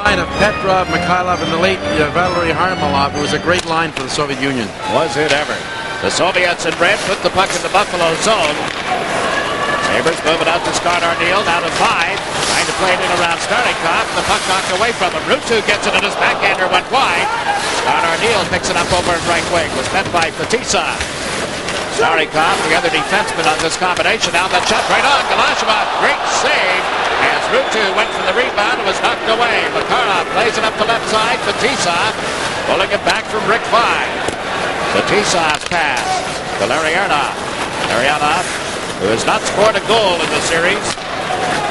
line of Petrov, Mikhailov, and the late Valery Harmolov. It was a great line for the Soviet Union. Was it ever? The Soviets in red put the puck in the Buffalo zone. Sabres moving out to Scott Arneal, down to 5. Trying to play it in around Starnikov. The puck knocked away from him. Rutu gets it, and his backhander went wide. Scott Arneal picks it up over in right wing. Was met by Fetisov. Starnikov, the other defenseman on this combination. Now the shot right on. Galashevov, great save. As Rutu went for the rebound and was knocked away. Makarov plays it up the left side. Fetisov pulling it back from Rick 5. Fetisov's pass to Larionov. Larionov, who has not scored a goal in the series,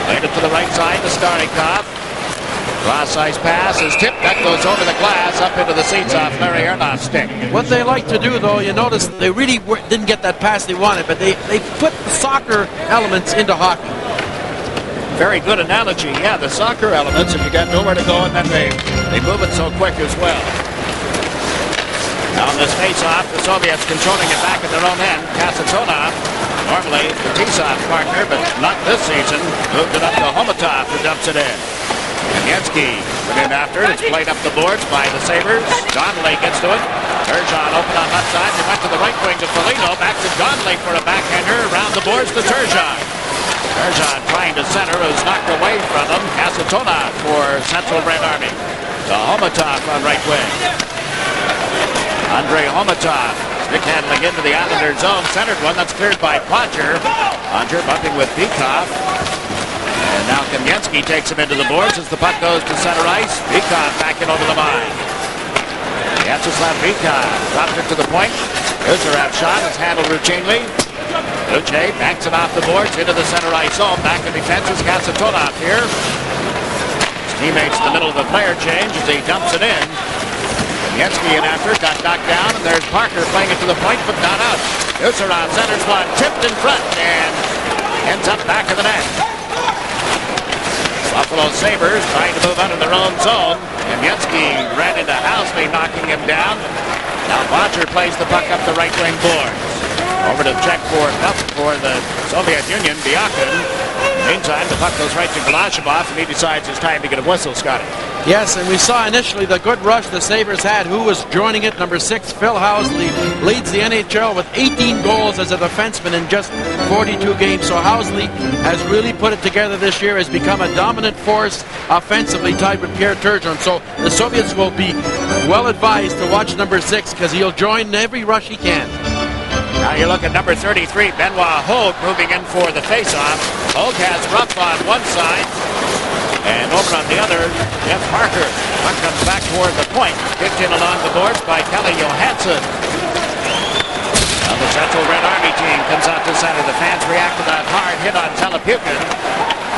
played it to the right side to Starnikov. Cross-ice pass is tipped. That goes over the glass up into the seats off Larionov's stick. What they like to do, though, you notice they really didn't get that pass they wanted, but they put the soccer elements into hockey. Very good analogy. Yeah, the soccer elements, if you got nowhere to go, and then they move it so quick as well. On this face-off, the Soviets controlling it back at their own end. Kasatonov, normally Fetisov's partner, but not this season, moved it up to Homatov, who dumps it in. Kamensky went in after it. It's played up the boards by the Sabres. Donnelly gets to it. Turgeon open on left side. He went to the right wing to Foligno. Back to Donnelly for a backhander. Around the boards to Turgeon. Turgeon trying to center. It was knocked away from him. Kasatonov for Central Red Army. To Homatov on right wing. Andrei Homatov. Stick handling into the Islander zone. Centered one. That's cleared by Podger. Podger bumping with Bikov. And now Kamensky takes him into the boards as the puck goes to center ice. Bikov back in over the line. Vyacheslav Bikov dropped it to the point. Kucherov shot is handled routinely. Luce backs it off the boards into the center ice zone. Back in defense is Kasatonov here. His teammates in the middle of the player change as he dumps it in. Kamensky in after, got knocked down, and there's Parker playing it to the point, but not out. Kucherov centers one, tipped in front, and ends up back of the net. BuffaloSabres trying to move out of their own zone. Kamensky ran into Housley, knocking him down. Now Bodger plays the puck up the right wing boards. Over to check for the Soviet Union, Biakin. Meantime, the puck goes right to Galashevov, and he decides it's time to get a whistle, Scotty. Yes, and we saw initially the good rush the Sabres had. Who was joining it? Number 6, Phil Housley, leads the NHL with 18 goals as a defenseman in just 42 games. So Housley has really put it together this year, has become a dominant force offensively, tied with Pierre Turgeon. So the Soviets will be well advised to watch number 6 because he'll join every rush he can. Now you look at number 33, Benoit Hogue, moving in for the faceoff. Hogue has Ruff on one side, and over on the other, Jeff Parker. Puck comes back toward the point, kicked in along the boards by Kelly Johansson. Now the Central Red Army team comes out to center. The fans react to that hard hit on Telepukin.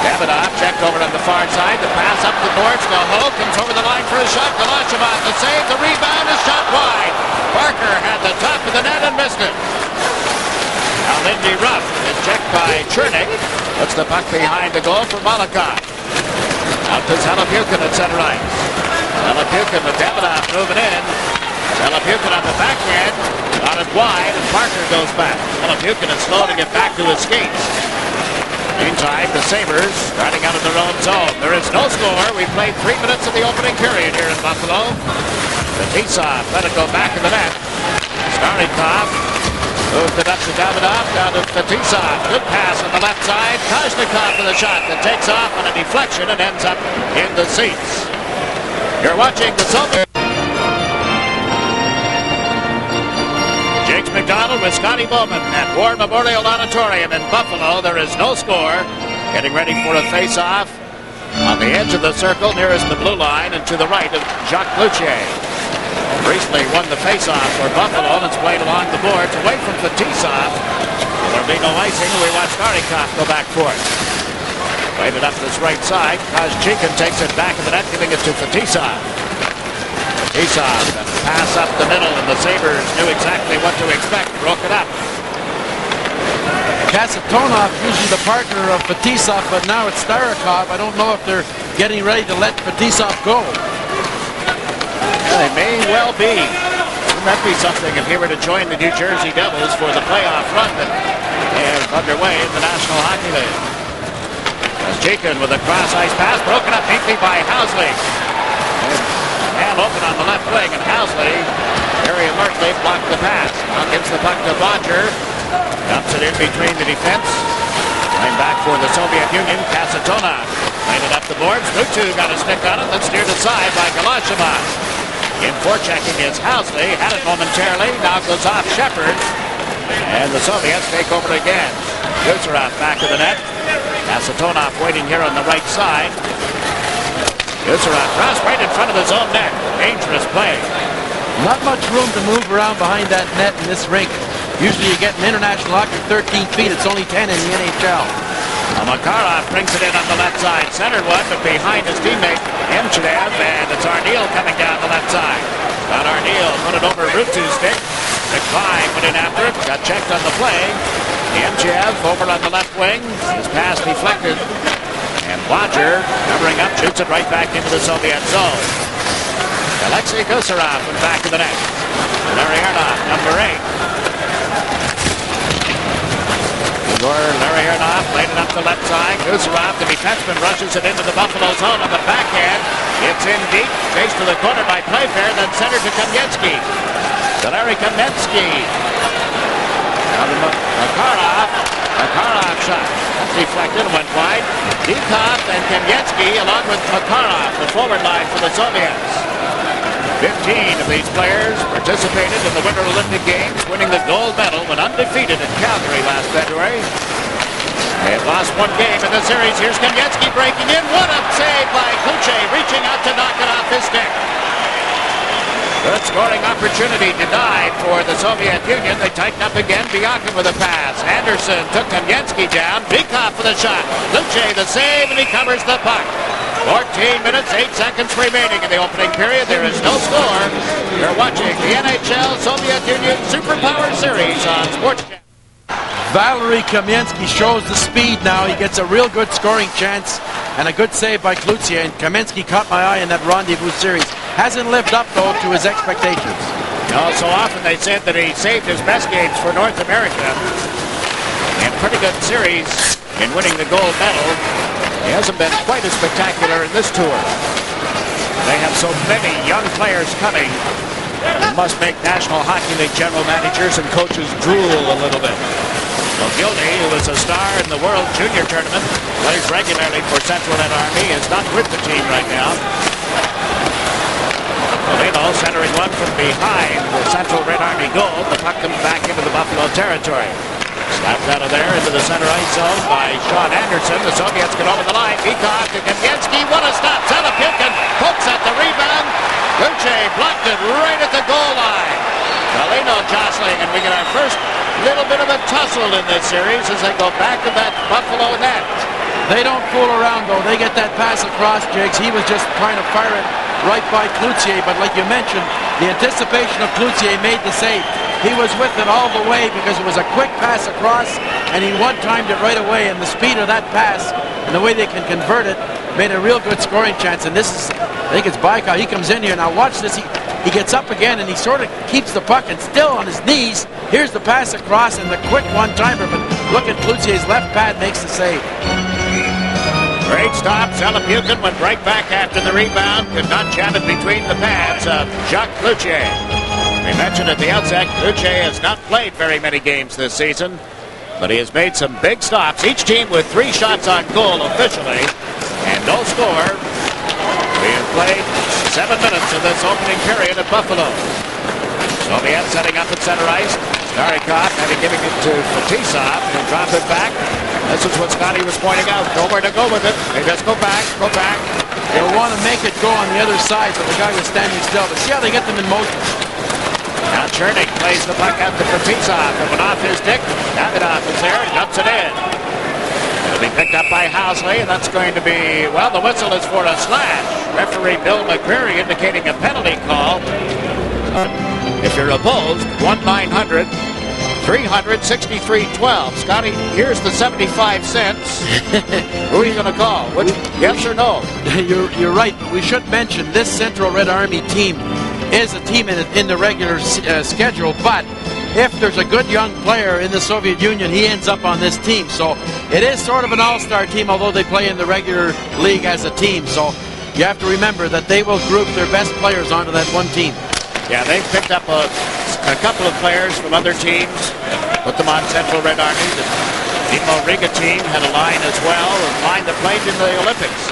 Davidoff checked over on the far side. The pass up the boards to Hogue, comes over the line for a shot. Galashevov, the save, the rebound is shot wide. Parker had the top of the net and missed it. Now Lindy Ruff is checked by Chernik. Puts the puck behind the goal for Malakoff. Out to Telepukin at center ice. Telepukin with Davidoff moving in. Telepukin on the backhand. Got it wide, and Parker goes back. Telepukin is slow to get back to his skates. Meantime, the Sabres starting out of their own zone. There is no score. We played 3 minutes of the opening period here in Buffalo. Fetisov let it go back in the net. Starnikov moved it up to Davidoff, down to Fetisov. Good pass on the left side. Kozhnikov with a shot that takes off on a deflection and ends up in the seats. You're watching the Soviet. Jakes McDonald with Scotty Bowman at War Memorial Auditorium in Buffalo. There is no score. Getting ready for a face-off on the edge of the circle nearest the blue line and to the right of Jacques Lucier. Recently won the face-off for Buffalo, and it's played along the boards away from Fetisov. There'll be no icing. We watch Starnikov go back for it. Played it up this right side. Kozhnikov takes it back of the net, giving it to Fetisov. Fetisov, pass up the middle, and the Sabres knew exactly what to expect. Broke it up. Kasatonov, usually the partner of Fetisov, but now it's Starikov. I don't know if they're getting ready to let Fetisov go. Yeah, they may well be. Wouldn't that be something if he were to join the New Jersey Devils for the playoff run that is underway in the National Hockey League? Kozhnikov with a cross-ice pass, broken up neatly by Housley. open on the left wing, and Housley very alertly blocked the pass. Now gives the puck to Bodger. Dumps it in between the defense. Going back for the Soviet Union, Kasatonov. Played it up the boards. Mutu got a stick on it, then steered aside by Galashimov. In forechecking is Housley. Had it momentarily. Now goes off Shepard. And the Soviets take over again. Guzerov back of the net. Kasatonov waiting here on the right side. Guzerov crossed right in front of his own net. Dangerous play. Not much room to move around behind that net in this rink. Usually you get an international hockey 13 feet. It's only 10 in the NHL. Makarov brings it in on the left side. Centered one, but behind his teammate, Imchev, and it's Arneal coming down the left side. Got Arneal, put it over Rutu's stick. McFly went in after it, got checked on the play. Imchev over on the left wing. His pass deflected. And Bodger, covering up, shoots it right back into the Soviet zone. Alexei Guzerov in the back of the net. Larry Ernoff, number 8. Larry Ernoff played it up the left side. Guzerov, the defenseman, rushes it into the Buffalo zone on the backhand. It's in deep, face to the corner by Playfair, then center to Kamensky. To Larry Kamensky. Now the Makarov shot. That's deflected and went wide. Dikov and Kamensky along with Makarov, the forward line for the Soviets. 15 of these players participated in the Winter Olympic Games, winning the gold medal when undefeated in Calgary last February. They've lost one game in the series. Here's Kamensky breaking in. What a save by Kluche, reaching out to knock it off his stick. Good scoring opportunity denied for the Soviet Union. They tighten up again. Bianca with a pass. Anderson took Kamensky down. Bikov for the shot. Kluche the save, and he covers the puck. 14 minutes, 8 seconds remaining in the opening period. There is no score. You're watching the NHL Soviet Union Superpower Series on Sports Channel. Valery Kamensky shows the speed now. He gets a real good scoring chance and a good save by Kluche. And Kamensky caught my eye in that rendezvous series. Hasn't lived up, though, to his expectations. No, so often they said that he saved his best games for North America. And pretty good series in winning the gold medal. He hasn't been quite as spectacular in this tour. They have so many young players coming. It must make National Hockey League general managers and coaches drool a little bit. Well, Gilney, who is a star in the World Junior Tournament, plays regularly for Central RedArmy, is not with the team right now. Polino centering one from behind the Central RedArmy goal. The puck comes back into the Buffalo territory. Slapped out of there into the center ice zone by Sean Anderson. The Soviets get over the line. Bikov to Kamensky. What a stop. Zelopilkin pokes at the rebound. Kluche blocked it right at the goal line. Polino jostling, and we get our first little bit of a tussle in this series as they go back to that Buffalo net. They don't fool around, though. They get that pass across, Jigs. He was just trying to fire it right by Kluche, but like you mentioned, the anticipation of Kluche made the save. He was with it all the way because it was a quick pass across, and he one-timed it right away, and the speed of that pass and the way they can convert it made a real good scoring chance. And this is, I think it's Baikal. He comes in here. Now watch this. He gets up again, and he sort of keeps the puck, and still on his knees. Here's the pass across and the quick one-timer, but look at Kluche's left pad makes the save. Great stop. Zelopilkin went right back after the rebound. Could not jam it between the pads of Jacques Kluche. We mentioned at the outset, Kluche has not played very many games this season, but he has made some big stops. Each team with 3 shots on goal officially, and no score. We have played 7 minutes of this opening period at Buffalo. Soviet setting up at center ice. Starikov having giving it to Fetisov. He'll drop it back. This is what Scotty was pointing out. Nowhere to go with it. They just go back, go back. They'll want to make it go on the other side, but the guy was standing still. But see how they get them in motion. Now Chernik plays the puck out to Fetisov. It went off his stick. Davidoff is there and dumps it in. It'll be picked up by Housley, and that's going to be, well, the whistle is for a slash. Referee Bill McCreary indicating a penalty call. If you're opposed, 1-900 300-63-12. Scotty, here's the 75 cents. Who are you going to call? Yes or no? You're right. We should mention this Central Red Army team is a team in the regular schedule, but if there's a good young player in the Soviet Union, he ends up on this team. So it is sort of an all-star team, although they play in the regular league as a team. So you have to remember that they will group their best players onto that one team. Yeah, they've picked up a couple of players from other teams, put them on Central Red Army. The Nemo Riga team had a line as well, a line that played in the Olympics.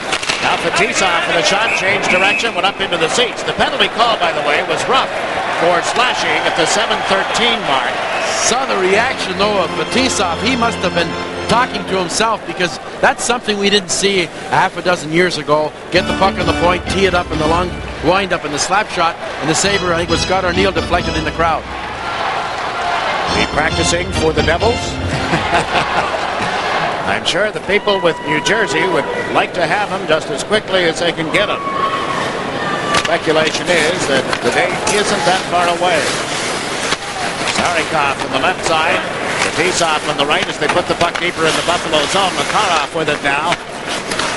Now Fetisov for the shot, changed direction, went up into the seats. The penalty call, by the way, was rough for slashing at the 7:13 mark. Saw the reaction, though, of Fetisov. He must have been talking to himself, because that's something we didn't see half a dozen years ago. Get the puck on the point, tee it up in the long wind up in the slap shot, and the Sabre, I think, was Scott O'Neill, deflected in the crowd. Be practicing for the Devils? I'm sure the people with New Jersey would like to have him just as quickly as they can get him. Speculation is that the day isn't that far away. Sarikov on the left side, Fetisov on the right as they put the puck deeper in the Buffalo zone. Makarov with it now.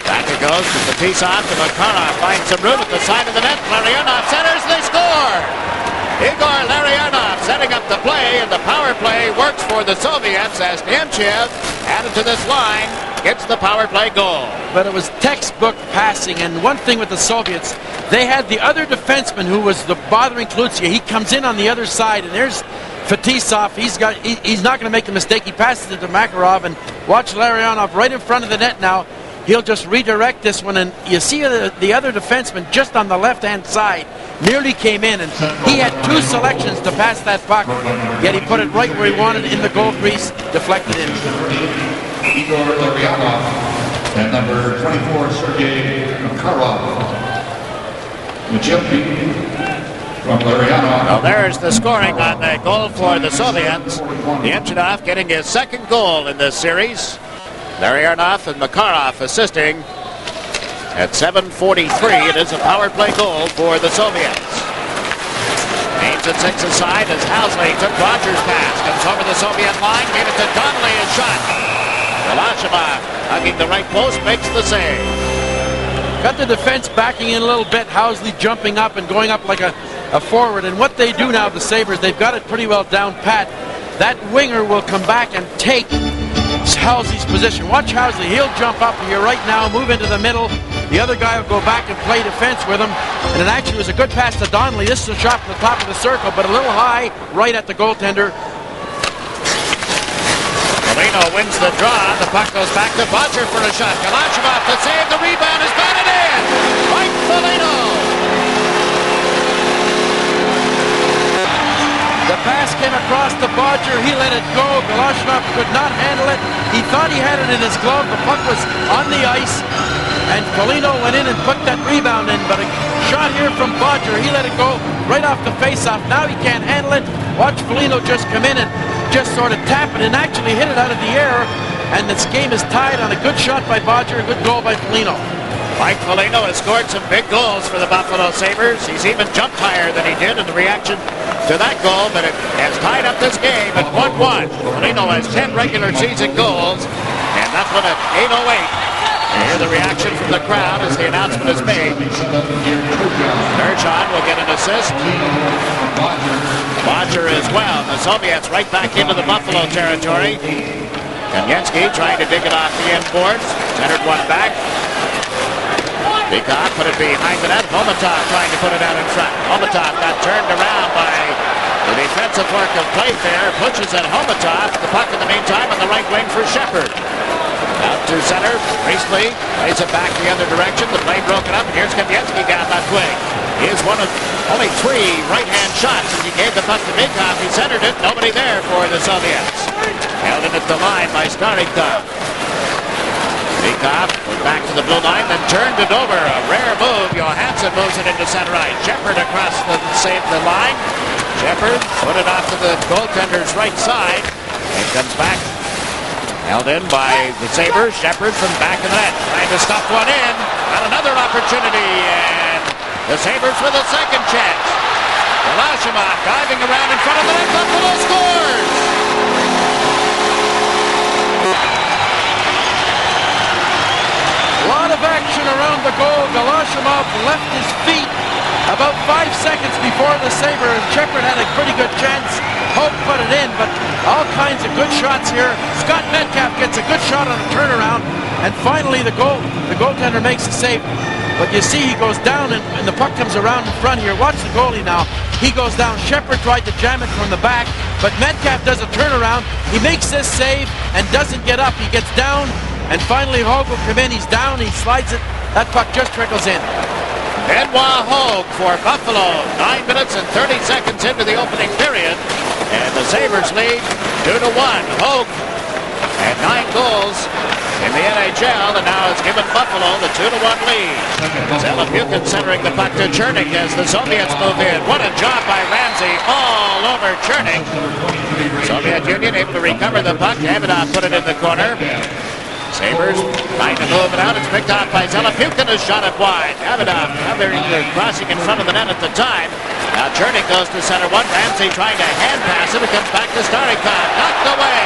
Back it goes to Fetisov, to Makarov, finds some room at the side of the net. Larionov centers, they score! Igor Larionov setting up the play, and the power play works for the Soviets as Nemchev, added to this line, gets the power play goal. But it was textbook passing, and one thing with the Soviets, they had the other defenseman who was bothering Klutsia. He comes in on the other side, and there's Fetisov. He's not going to make the mistake. He passes it to Makarov, and watch Larionov right in front of the net now. He'll just redirect this one, and you see the other defenseman just on the left-hand side nearly came in, and he had two selections to pass that puck, yet he put it right where he wanted in the goal crease, deflected in. Igor Larionov and number 24, Sergei Makarov. From Larionov. Well, there's the scoring on the goal for the Soviets. Nemchev getting his second goal in this series. Larionov and Makarov assisting. At 7:43, it is a power play goal for the Soviets. Ames at 6 aside as Housley took Rogers' pass. Comes over the Soviet line, gave it to Donnelly, his shot. Velashima hugging the right post, makes the save. Got the defense backing in a little bit. Housley jumping up and going up like a forward. And what they do now, the Sabres, they've got it pretty well down pat. That winger will come back and take Housley's position. Watch Housley. He'll jump up here right now, move into the middle. The other guy will go back and play defense with him. And it actually was a good pass to Donnelly. This is a shot from the top of the circle, but a little high right at the goaltender. Molino wins the draw. The puck goes back to Bodger for a shot. Galashimov to save. The rebound is batted in. Mike Molino. The pass came across to Bodger. He let it go. Galashimov could not handle it. He thought he had it in his glove. The puck was on the ice. And Polino went in and put that rebound in. But a shot here from Bodger. He let it go right off the faceoff. Now he can't handle it. Watch Polino just come in and just sort of tap it and actually hit it out of the air. And this game is tied on a good shot by Bodger. A good goal by Polino. Mike Polino has scored some big goals for the Buffalo Sabres. He's even jumped higher than he did in the reaction to that goal, but it has tied up this game at 1-1. Polino has 10 regular season goals, and that one at 8:08. You hear the reaction from the crowd as the announcement is made. Bergeron will get an assist. Bodger as well. The Soviets right back into the Buffalo territory. Kamensky trying to dig it off the end boards. Centered one back. Peacock put it behind the net. Homatov trying to put it out in front. Homatov got turned around by the defensive work of Playfair. Pushes at Homatov. The puck in the meantime on the right wing for Shepard. Out to center. Priestley plays it back the other direction. The play broken up, and here's Kamensky down that wing. He is one of only 3 right-hand shots as he gave the puck to Peacock. He centered it. Nobody there for the Soviets. Held in at the line by Starikov. Peacock went back to the blue line, then turned it over. A rare move. Johansson moves it into center ice. Shepard across the line. Shepard put it off to the goaltender's right side. And comes back. Held in by the Sabres. Shepard from back of the net. Trying to stuff one in. Got another opportunity. And the Sabres with a second chance. Galashimov diving around in front of the net. Buffalo scores! A lot of action around the goal. Galashimov left his feet about 5 seconds before the Sabre, and Shepard had a pretty good chance. Hope put it in, but all kinds of good shots here. Scott Metcalf gets a good shot on a turnaround, and finally the goaltender makes the save. But you see he goes down and the puck comes around in front here. Watch the goalie now. He goes down. Shepard tried to jam it from the back, but Metcalf does a turnaround. He makes this save and doesn't get up. He gets down, and finally Hogue will come in. He's down. He slides it. That puck just trickles in. Benoit Hogue for Buffalo. 9 minutes and 30 seconds into the opening period. And the Sabres lead 2-1. Hogue had 9 goals in the NHL, and now it's given Buffalo the 2-1 lead. Zelapukin centering the puck to Chernik as the Soviets move in. What a job by Ramsey all over Chernik. Soviet Union able to recover the puck. Davidoff put it in the corner. Sabres trying to move it out. It's picked off by Zelapukin, who shot it wide. Davidoff crossing in front of the net at the time. Now Chernik goes to center one. Ramsey trying to hand pass it. It comes back to Starikov. Knocked away.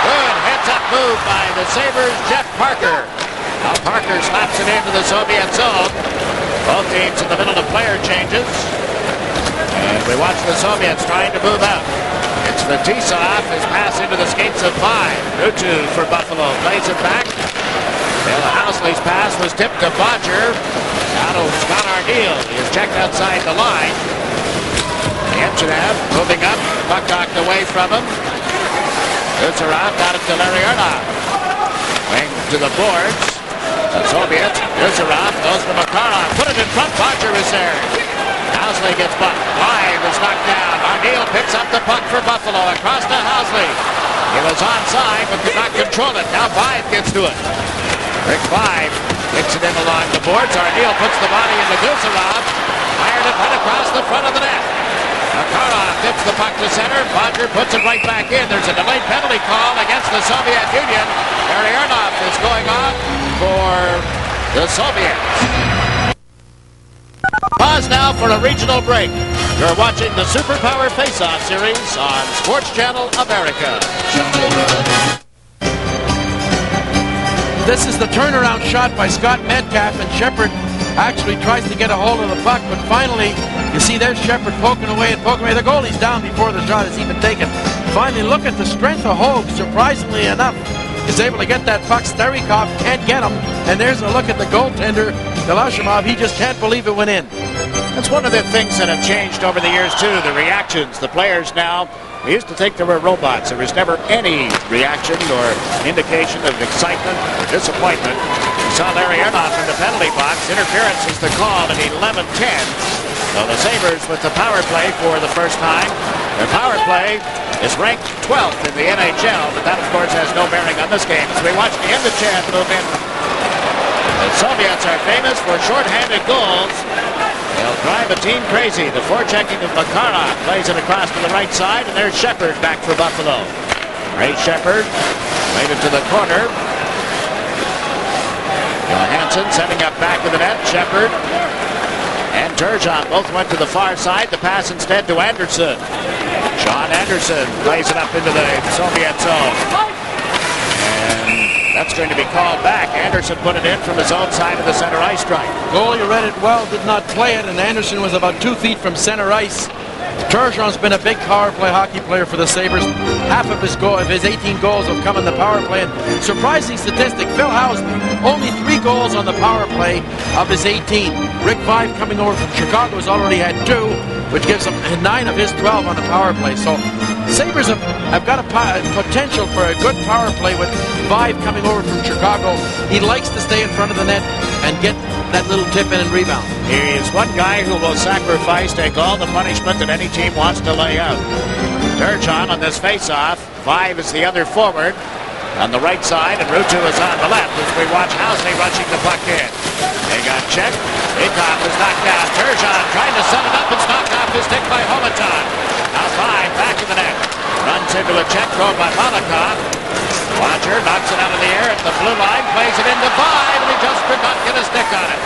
Good heads-up move by the Sabres, Jeff Parker. Now Parker slaps it into the Soviet zone. Both teams in the middle of player changes. And we watch the Soviets trying to move out. It's Fetisov, his pass into the skates of 5. Rutu for Buffalo plays it back. Bill Housley's pass was tipped to Bodger. Now to Scott Arneal. He is checked outside the line. Yemchev moving up. Puck knocked away from him. Guzarov got it to Larry Arnoff. Wing to the boards. The Soviets. Guzarov goes to Makarov. Put it in front. Bodger is there. Housley gets bucked. Live is knocked down. Arneal picks up the puck for Buffalo. Across to Housley. He was onside but could not control it. Now Five gets to it. Rick Five kicks it in along the boards. Arneal puts the body into Guzarov. Fired it right across the front of the net. Makarov dips the puck to center. Bodger puts it right back in. There's a delayed penalty call against the Soviet Union. Larry Arnoff is going on for the Soviets. Pause now for a regional break. You're watching the Superpower Face-Off series on Sports Channel America. This is the turnaround shot by Scott Metcalf, and Shepard actually tries to get a hold of the puck, but finally, you see there's Shepard poking away. The goalie's down before the shot is even taken. Finally, look at the strength of Hogue, surprisingly enough. Is able to get that puck. Starikov can't get him, and there's a look at the goaltender, Galashimov. He just can't believe it went in. That's one of the things that have changed over the years, too, the reactions. The players now, we used to think there were robots. There was never any reaction or indication of excitement or disappointment. We saw Larry Arnoff in the penalty box. Interference is the call at 11:10. So the Sabres with the power play for the first time. Their power play is ranked 12th in the NHL, but that, of course, has no bearing on this game. So we watch the Indichan move in. The Soviets are famous for shorthanded goals. They'll drive a team crazy. The forechecking of Makarov plays it across to the right side, and there's Shepard back for Buffalo. Ray Shepard played it to the corner. Johansson setting up back of the net. Shepard and Turgeon both went to the far side. The pass instead to Anderson. Sean Anderson plays it up into the Soviet zone. And that's going to be called back. Anderson put it in from his own side of the center ice stripe. Goalie read it well, did not play it, and Anderson was about 2 feet from center ice. Turgeon's been a big power play hockey player for the Sabres. Half of his 18 goals have come in the power play. And surprising statistic, Phil Housley, only 3 goals on the power play of his 18. Rick Five coming over from Chicago has already had 2, which gives him 9 of his 12 on the power play. So Sabres have got a potential for a good power play with Five coming over from Chicago. He likes to stay in front of the net and get that little tip in and rebound. He is one guy who will sacrifice, take all the punishment that any team wants to lay out. Turgeon on this face-off. Five is the other forward on the right side, and Rutu is on the left as we watch Housley rushing the puck in. They got checked. Ikov is knocked down. Turgeon trying to set it up. It's knocked off his stick by Homaton. Now Five back in the net. Runs into a check thrown by Malakoff. Watcher knocks it out of the air at the blue line, plays it into Five, and he just could not get a stick on it.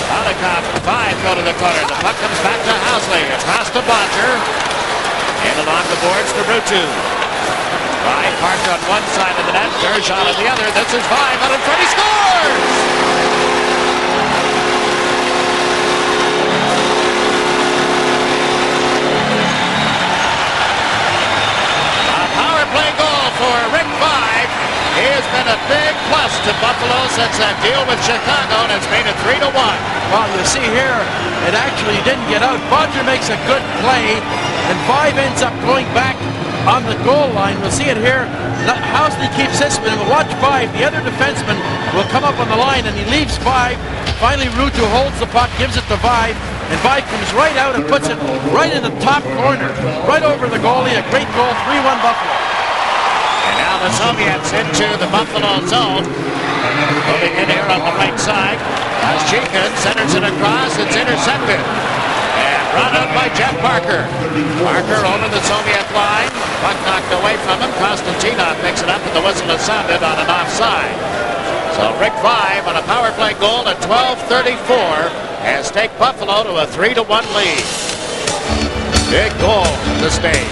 Malakoff and Five go to the corner. The puck comes back to Housley. Across to Bodger. And along the boards to Rutu. Five parked on one side of the net, Turgeon on the other. This is Five out in front. He scores! For Rick Five, he has been a big plus to Buffalo since that deal with Chicago, and it's made it 3-1. Well, you see here, it actually didn't get out. Bodger makes a good play, and 5 ends up going back on the goal line. We'll see it here. Housley keeps this one, and we'll watch 5. The other defenseman will come up on the line, and he leaves 5. Finally, Ruutu holds the puck, gives it to 5, and 5 comes right out and puts it right in the top corner, right over the goalie. A great goal, 3-1 Buffalo. And now the Soviets into the Buffalo zone. Moving in here on the right side. As Cheekin centers it across, it's intercepted. And brought out by Jeff Parker. Parker over the Soviet line. Puck knocked away from him. Konstantinov picks it up, and the whistle is sounded on an offside. So Rick 5 on a power play goal at 12:34 has taken Buffalo to a 3-1 lead. Big goal at the stage.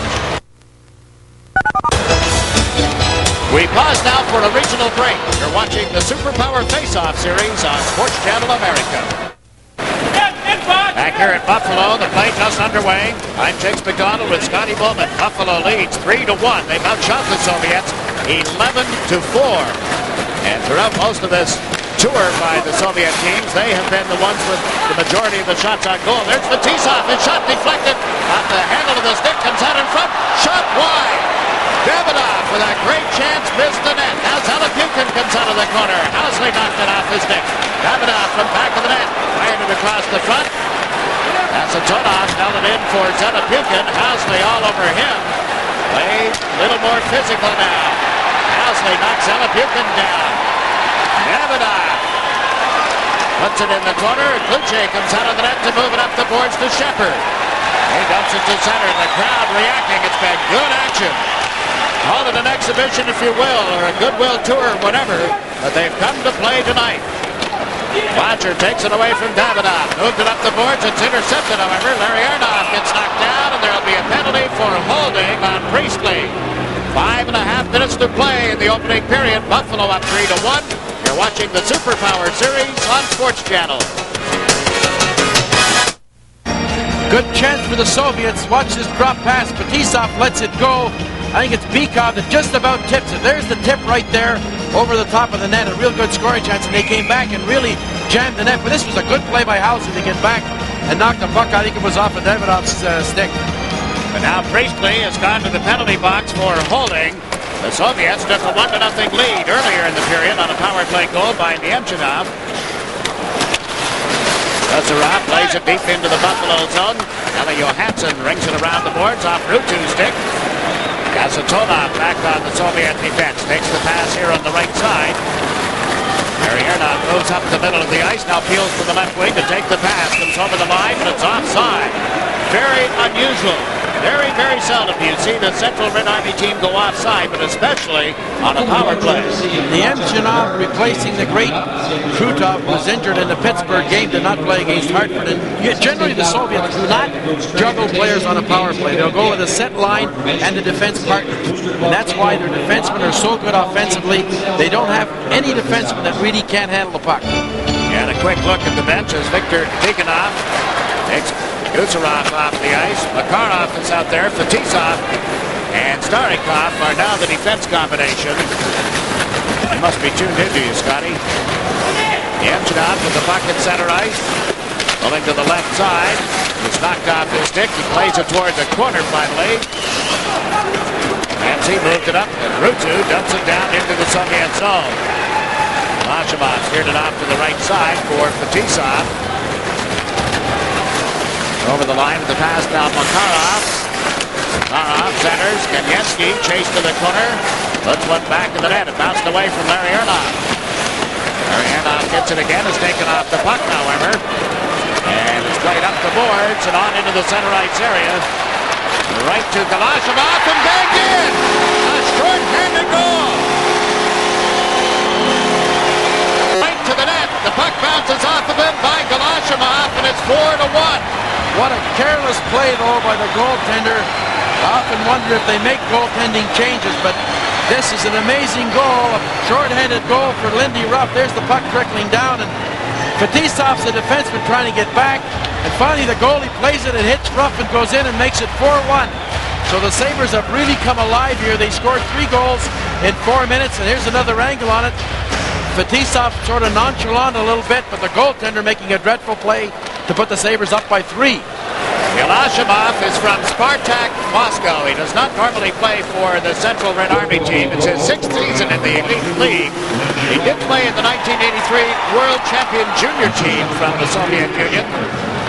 We pause now for a regional break. You're watching the Superpower Face-Off Series on Sports Channel America. Back here at Buffalo, the play just underway. I'm Jakes McDonald with Scotty Bowman. Buffalo leads 3-1. They've outshot the Soviets 11-4. And throughout most of this tour by the Soviet teams, they have been the ones with the majority of the shots on goal. There's Fetisov. His shot deflected off the handle of the stick. Comes out in front. Shot wide. Davidoff with a great chance, missed the net. Now Zelepukin comes out of the corner. Housley knocked it off his stick. Davidoff from back of the net. Fired it across the front. Satonov held it in for Zelepukin. Housley all over him. Played a little more physical now. Housley knocks Zelepukin down. Davidoff puts it in the corner. Kluche comes out of the net to move it up the boards to Shepard. He dumps it to center. The crowd reacting. It's been good action. Call it an exhibition, if you will, or a goodwill tour, whatever, but they've come to play tonight. Bodger takes it away from Davidoff. Moved it up the boards. It's intercepted, however. Larry Arnoff gets knocked down, and there will be a penalty for holding on Priestley. 5.5 minutes to play in the opening period. Buffalo up 3-1. You're watching the Superpower Series on Sports Channel. Good chance for the Soviets. Watch this drop pass. Fetisov lets it go. I think it's Bikov that just about tips it. There's the tip right there over the top of the net. A real good scoring chance, and they came back and really jammed the net. But this was a good play by Housley to get back and knock the puck. I think it was off of Davidoff's stick. But now Priestley has gone to the penalty box for holding. The Soviets took a 1-0 lead earlier in the period on a power play goal by Niemchinov. Kuzarov plays it deep into the Buffalo zone. Eli Johansson rings it around the boards off Ruutu's stick. Kasatonov back on the Soviet defense. Takes the pass here on the right side. Larry Arnoff moves up the middle of the ice. Now peels to the left wing to take the pass. Comes over the line, but it's offside. Very unusual. Very, very seldom do you see the Central Red Army team go offside, but especially on a power play. Niemchinov replacing the great Krutov, who was injured in the Pittsburgh game, did not play against Hartford. And generally the Soviets do not juggle players on a power play. They'll go with a set line and the defense partners. And that's why their defensemen are so good offensively. They don't have any defenseman that really can't handle the puck. And a quick look at the bench as Viktor Tikhonov takes Kuzarov off the ice. Makarov is out there. Fetisov and Starikov are now the defense combination. You must be tuned into you, Scotty. Niemchinov with the puck at center ice. Pulling to the left side. It's knocked off his stick. He plays it toward the corner finally. Ramsey moved it up, and Ruutu dumps it down into the Soviet zone. Lashimov steered it off to the right side for Fetisov. Over the line with the pass down Makarov. Makarov centers. Kanievsky chased to the corner. Puts one back to the net. It bounced away from Larry Arnoff. Larry Arnoff gets it again. Is taken off the puck, however. And it's played up the boards and on into the center ice area. Right to Galashimov and back in. A short-handed goal. Right to the net. The puck bounces off of him by Galashimov, and it's 4-1. What a careless play, though, by the goaltender. I often wonder if they make goaltending changes, but this is an amazing goal. A short-handed goal for Lindy Ruff. There's the puck trickling down, and Fetisov's the defenseman trying to get back. And finally, the goalie plays it and hits Ruff and goes in and makes it 4-1. So the Sabres have really come alive here. They scored 3 goals in 4 minutes, and here's another angle on it. Fetisov sort of nonchalant a little bit, but the goaltender making a dreadful play to put the Sabres up by 3. Gerasimov is from Spartak Moscow. He does not normally play for the Central Red Army team. It's his 6th season in the Elite League. He did play in the 1983 World Champion Junior team from the Soviet Union.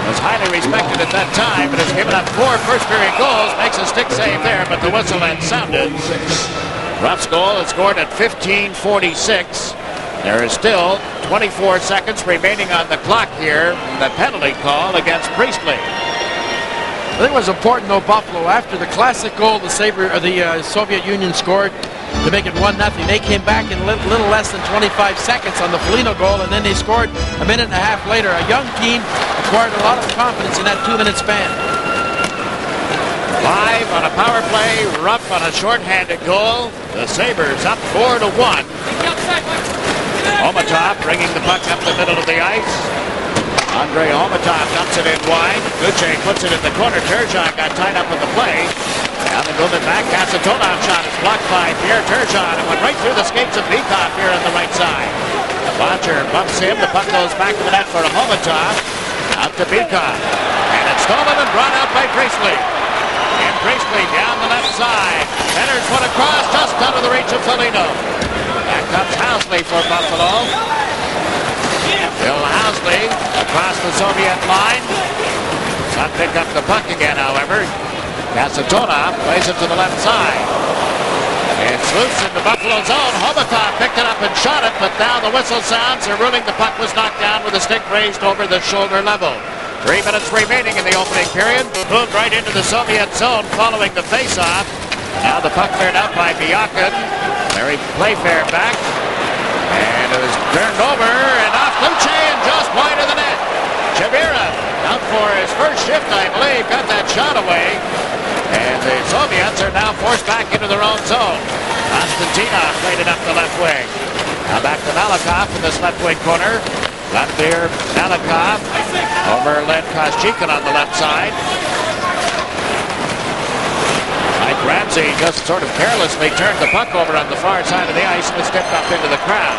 Was highly respected at that time, but has given up 4 first-period goals. Makes a stick save there, but the whistle had sounded. Ruff's goal is scored at 15:46. There is still 24 seconds remaining on the clock here. The penalty call against Priestley. I think it was important, though, Buffalo, after the classic goal the Soviet Union scored to make it 1-0, they came back in a little less than 25 seconds on the Foligno goal, and then they scored a minute and a half later. A young team acquired a lot of confidence in that 2-minute span. Live on a power play, Ruff on a shorthanded goal. The Sabres up 4-1. Omatov bringing the puck up the middle of the ice. Andrei Omatov dumps it in wide. Gucci puts it in the corner. Turgeon got tied up with the play. Now they move it back. Kasatonov shot is blocked by Pierre Turgeon and went right through the skates of Bikov here on the right side. Botcher bumps him. The puck goes back to the net for Omatov. Out to Bikov. And it's stolen and brought out by Priestley. And Priestley down the left side. Centers one across just out of the reach of Foligno. Back comes Housley for Buffalo. Bill Housley across the Soviet line. Does not pick up the puck again, however. Kasatonov plays it to the left side. It's loose in the Buffalo zone. Homatov picked it up and shot it, but now the whistle sounds. They're ruling the puck was knocked down with a stick raised over the shoulder level. 3 minutes remaining in the opening period. Moved right into the Soviet zone following the face-off. Now the puck cleared out by Biakin. Larry Playfair back. And it was turned over and off Luce and just wide of the net. Chavira out for his first shift, I believe, got that shot away. And the Soviets are now forced back into their own zone. Konstantinov played it up the left wing. Now back to Malikov in this left wing corner. Vladimir Malikov over Len Koschekin on the left side. Mike Ramsey just sort of carelessly turned the puck over on the far side of the ice and stepped up into the crowd.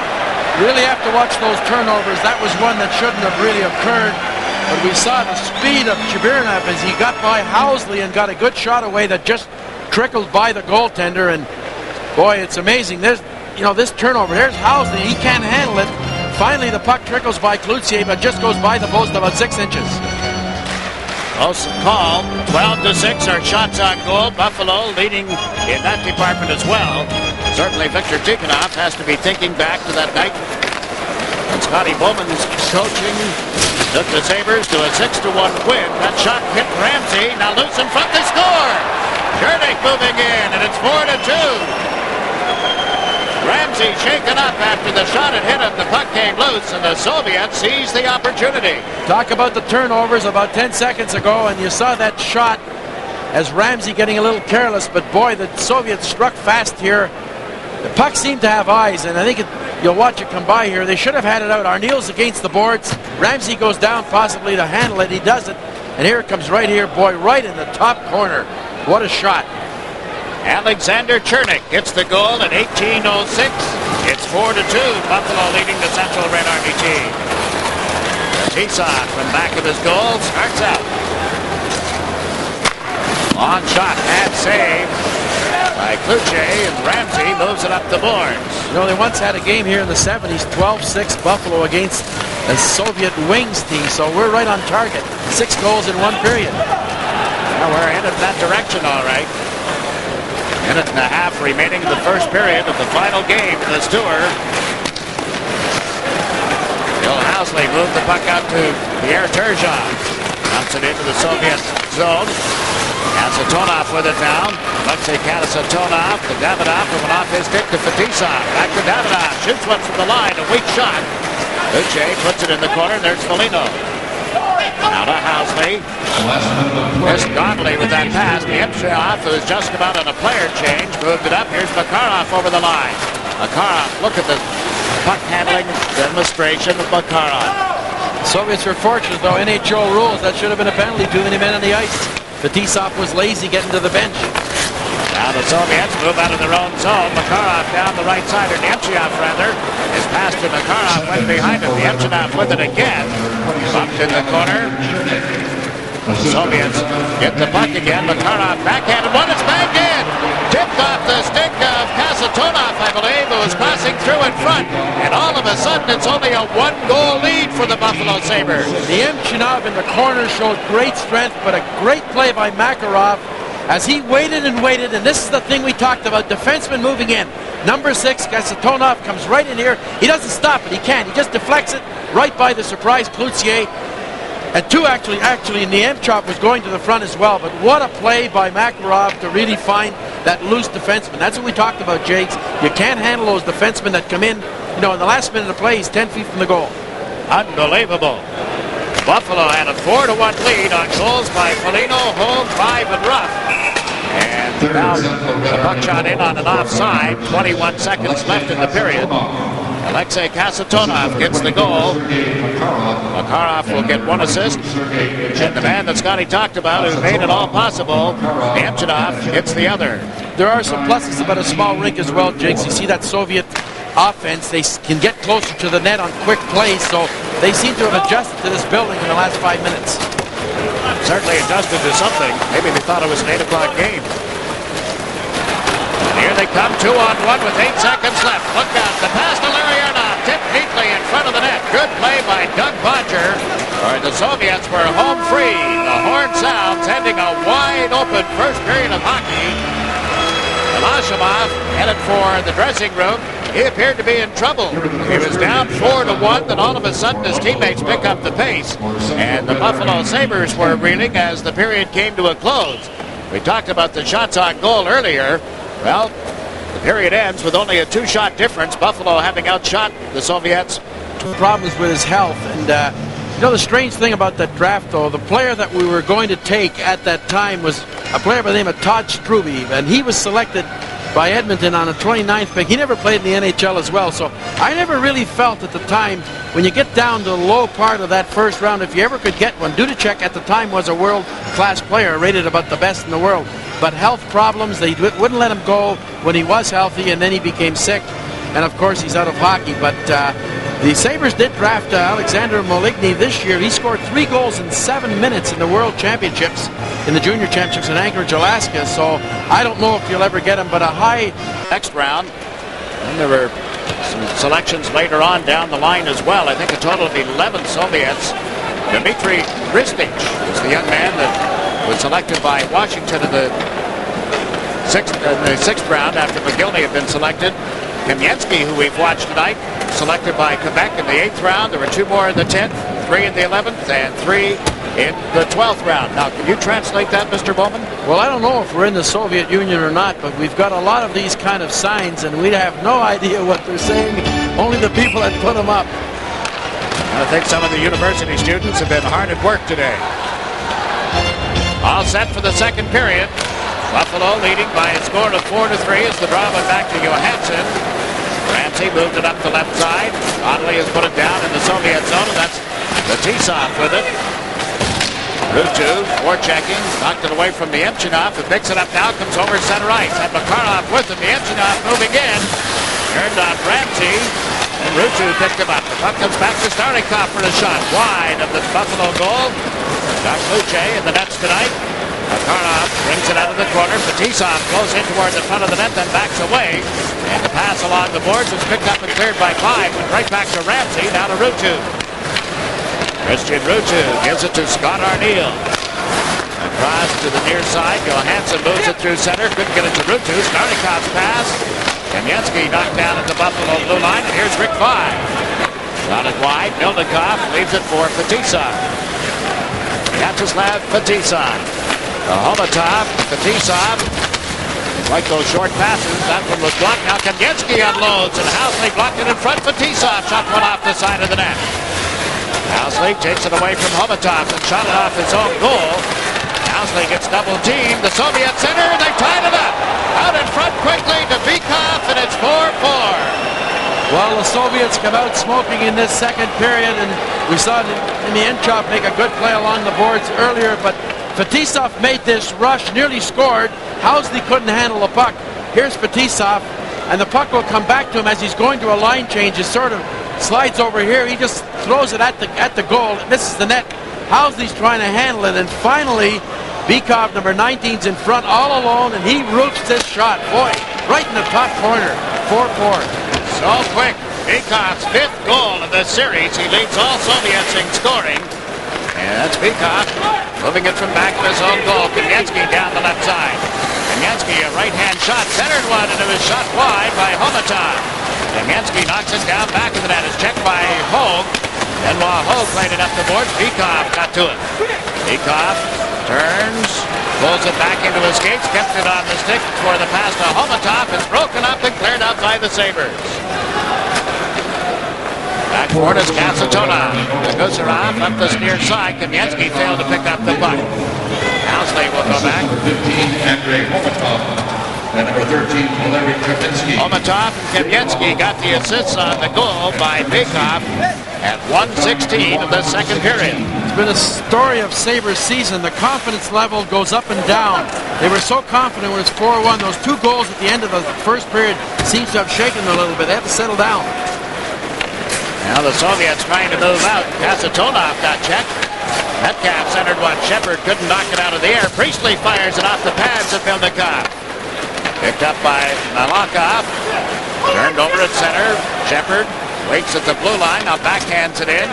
Really have to watch those turnovers. That was one that shouldn't have really occurred. But we saw the speed of Chibirnev as he got by Housley and got a good shot away that just trickled by the goaltender. And boy, it's amazing. This turnover. There's Housley. He can't handle it. Finally, the puck trickles by Cloutier, but just goes by the post about 6 inches. Close call. 12-6 are shots on goal. Buffalo leading in that department as well. Certainly Victor Tikhonov has to be thinking back to that night when Scotty Bowman's coaching took the Sabres to a 6-1 win. That shot hit Ramsey. Now loose in front, they score! Jernick moving in, and it's 4-2. Ramsey shaken up after the shot had hit him. The puck came loose, and the Soviets seized the opportunity. Talk about the turnovers about 10 seconds ago, and you saw that shot as Ramsey getting a little careless, but boy, the Soviets struck fast here. The puck seemed to have eyes, and I think you'll watch it come by here. They should have had it out. Arneal's against the boards. Ramsey goes down possibly to handle it. He does it, and here it comes right here, boy, right in the top corner. What a shot. Alexander Chernik gets the goal at 18:06. It's 4-2. Buffalo leading the Central Red Army team. Tisot from back of his goal starts out. Long shot, bad save by Cloutier, and Ramsey moves it up the boards. You know, they once had a game here in the 70s, 12-6 Buffalo against the Soviet Wings team, so we're right on target. 6 goals in 1 period. Well, we're headed in that direction, all right. Minute and a half remaining in the first period of the final game in this tour. Bill Housley moved the puck out to Pierre Turgeon. Dumps it into the Soviet zone. Kasatonov with it now. Alexei Kasatonov to Davidov, who went off his stick to Fetisov. Back to Davidov. Shoots one from the line. A weak shot. Uche puts it in the corner. There's Foligno. Now to Housley. There's Godley with that pass. Niemchenov, who is just about on a player change, moved it up. Here's Makarov over the line. Makarov, look at the puck handling demonstration of Makarov. Soviets were fortunate, though. NHL rules, that should have been a penalty. Too many men on the ice. Fetisov was lazy getting to the bench. Now the Soviets move out of their own zone. Makarov down the right side, or Nemchov rather, is passed to Makarov, went behind him. Nemchov with it again. Bumped in the corner. The Soviets get the puck again. Makarov backhanded one. It's back in. Tipped off the stick of Kasatonov, I believe, who was crossing through in front. And all of a sudden, it's only a one-goal lead for the Buffalo Sabres. Nemchov in the corner showed great strength, but a great play by Makarov as he waited and waited. And this is the thing we talked about, defenseman moving in. Number 6, Kasatonov, comes right in here. He doesn't stop it. He can't. He just deflects it right by the surprise Cloutier. And actually, Nemchov was going to the front as well. But what a play by Makarov to really find that loose defenseman. That's what we talked about, Jakes. You can't handle those defensemen that come in. You know, in the last minute of play, he's 10 feet from the goal. Unbelievable. Buffalo had a 4-1 lead on goals by Foligno, Hogue, 5, and Ruff. And now the puck shot in on an offside. 21 seconds left in the period. Alexei Kasatonov gets the goal. Makarov will get one assist. And the man that Scotty talked about who made it all possible, Nemchov, gets the other. There are some pluses about a small rink as well, Jakes. You see that Soviet offense, they can get closer to the net on quick plays, so they seem to have adjusted to this building in the last 5 minutes. Certainly adjusted to something. Maybe they thought it was an 8 o'clock game. Here they come, 2-on-1 with 8 seconds left. Look out, the pass to Larry Arnott, tipped neatly in front of the net. Good play by Doug Bodger. The Soviets were home free. The horn sounds, ending a wide-open first period of hockey. Miloshimov headed for the dressing room. He appeared to be in trouble. He was down 4-1, then all of a sudden his teammates pick up the pace. And the Buffalo Sabres were reeling as the period came to a close. We talked about the shots on goal earlier. Well, the period ends with only a 2-shot difference. Buffalo having outshot the Soviets. Problems with his health. And, you know, the strange thing about that draft, though, the player that we were going to take at that time was a player by the name of Todd Strube. And he was selected by Edmonton on a 29th pick. He never played in the NHL as well. So I never really felt at the time, when you get down to the low part of that first round, if you ever could get one, Dudacek at the time was a world-class player, rated about the best in the world. But health problems, they wouldn't let him go when he was healthy, and then he became sick. And, of course, he's out of hockey. But the Sabres did draft Alexander Moligny this year. He scored 3 goals in 7 minutes in the World Championships, in the Junior Championships in Anchorage, Alaska. So I don't know if you'll ever get him, but a high... Next round. And there were some selections later on down the line as well. I think a total of 11 Soviets. Dmitry Gristich was the young man that was selected by Washington in the sixth round after McGillney had been selected. Kamensky, who we've watched tonight, selected by Quebec in the 8th round. There were 2 more in the 10th, 3 in the 11th, and 3 in the 12th round. Now, can you translate that, Mr. Bowman? Well, I don't know if we're in the Soviet Union or not, but we've got a lot of these kind of signs, and we have no idea what they're saying. Only the people that put them up. I think some of the university students have been hard at work today. All set for the second period. Buffalo leading by a score of 4-3 as the draw went back to Johansson. Ramsey moved it up the left side. Ottley has put it down in the Soviet zone, and that's Fetisov with it. Rutu, forechecking, knocked it away from Nemchov, who picks it up now, comes over center ice. Had Makarov with him, Nemchov moving in. Turned on Ramsey, and Rutu picked him up. The puck comes back to Starnikov for a shot wide of the Buffalo goal. Doug Luce in the nets tonight. Makarov brings it out of the corner. Fetisov goes in toward the front of the net, then backs away. And the pass along the boards was picked up and cleared by 5. Went right back to Ramsey, now to Rutu. Christian Rutu gives it to Scott Arniel. Across to the near side. Johansson moves it through center. Couldn't get it to Rutu. Starnikov's pass. Kamensky knocked down at the Buffalo blue line. And here's Rick 5. Got it wide. Milnikov leaves it for Fetisov. Vyacheslav Fetisov. Homatov, Fetisov. Like those short passes. That one was blocked. Now Kamensky unloads, and Housley blocked it in front. Fetisov shot one off the side of the net. Housley takes it away from Homatov and shot it off his own goal. Housley gets double teamed. The Soviet center, they tied it up. Out in front quickly to Bikov, and it's 4-4. Well, the Soviets come out smoking in this second period, and we saw Nemchov make a good play along the boards earlier, but Fetisov made this rush, nearly scored. Housley couldn't handle the puck. Here's Fetisov, and the puck will come back to him as he's going to a line change. It sort of slides over here. He just throws it at the goal. This is the net. Housley's trying to handle it, and finally, Bikov, number 19's in front all alone, and he roofs this shot. Boy, right in the top corner. 4-4. So quick. Bikov's 5th goal of the series. He leads all Soviets in scoring. And that's Bikov moving it from back to his own goal. Kamensky down the left side. Kamensky, a right-hand shot, centered one, and it was shot wide by Homatov. Kamensky knocks it down back of the net. It's checked by Hogue. And while Hogue played it up the boards, Bikov got to it. Bikov turns, pulls it back into his skates, kept it on the stick for the pass to Homatov. It's broken up and cleared out by the Sabres. Back forward is Kasatonov. Gusarov up the near side. Kamensky failed to pick up the puck. Housley will go back. Number 15, Andrei Homatov. And number 13, Valeri Krapinski. Homatov and Kamensky got the assists on the goal by Bikov at 1:16 of the second period. It's been a story of Sabres season. The confidence level goes up and down. They were so confident when it's 4-1. Those 2 goals at the end of the first period seems to have shaken them a little bit. They have to settle down. Now the Soviets trying to move out. Kasatonov got checked. Metcalf centered one. Shepard couldn't knock it out of the air. Priestley fires it off the pads of Vilnikov. Picked up by Malakov. Turned over at center. Shepard waits at the blue line. Now backhands it in.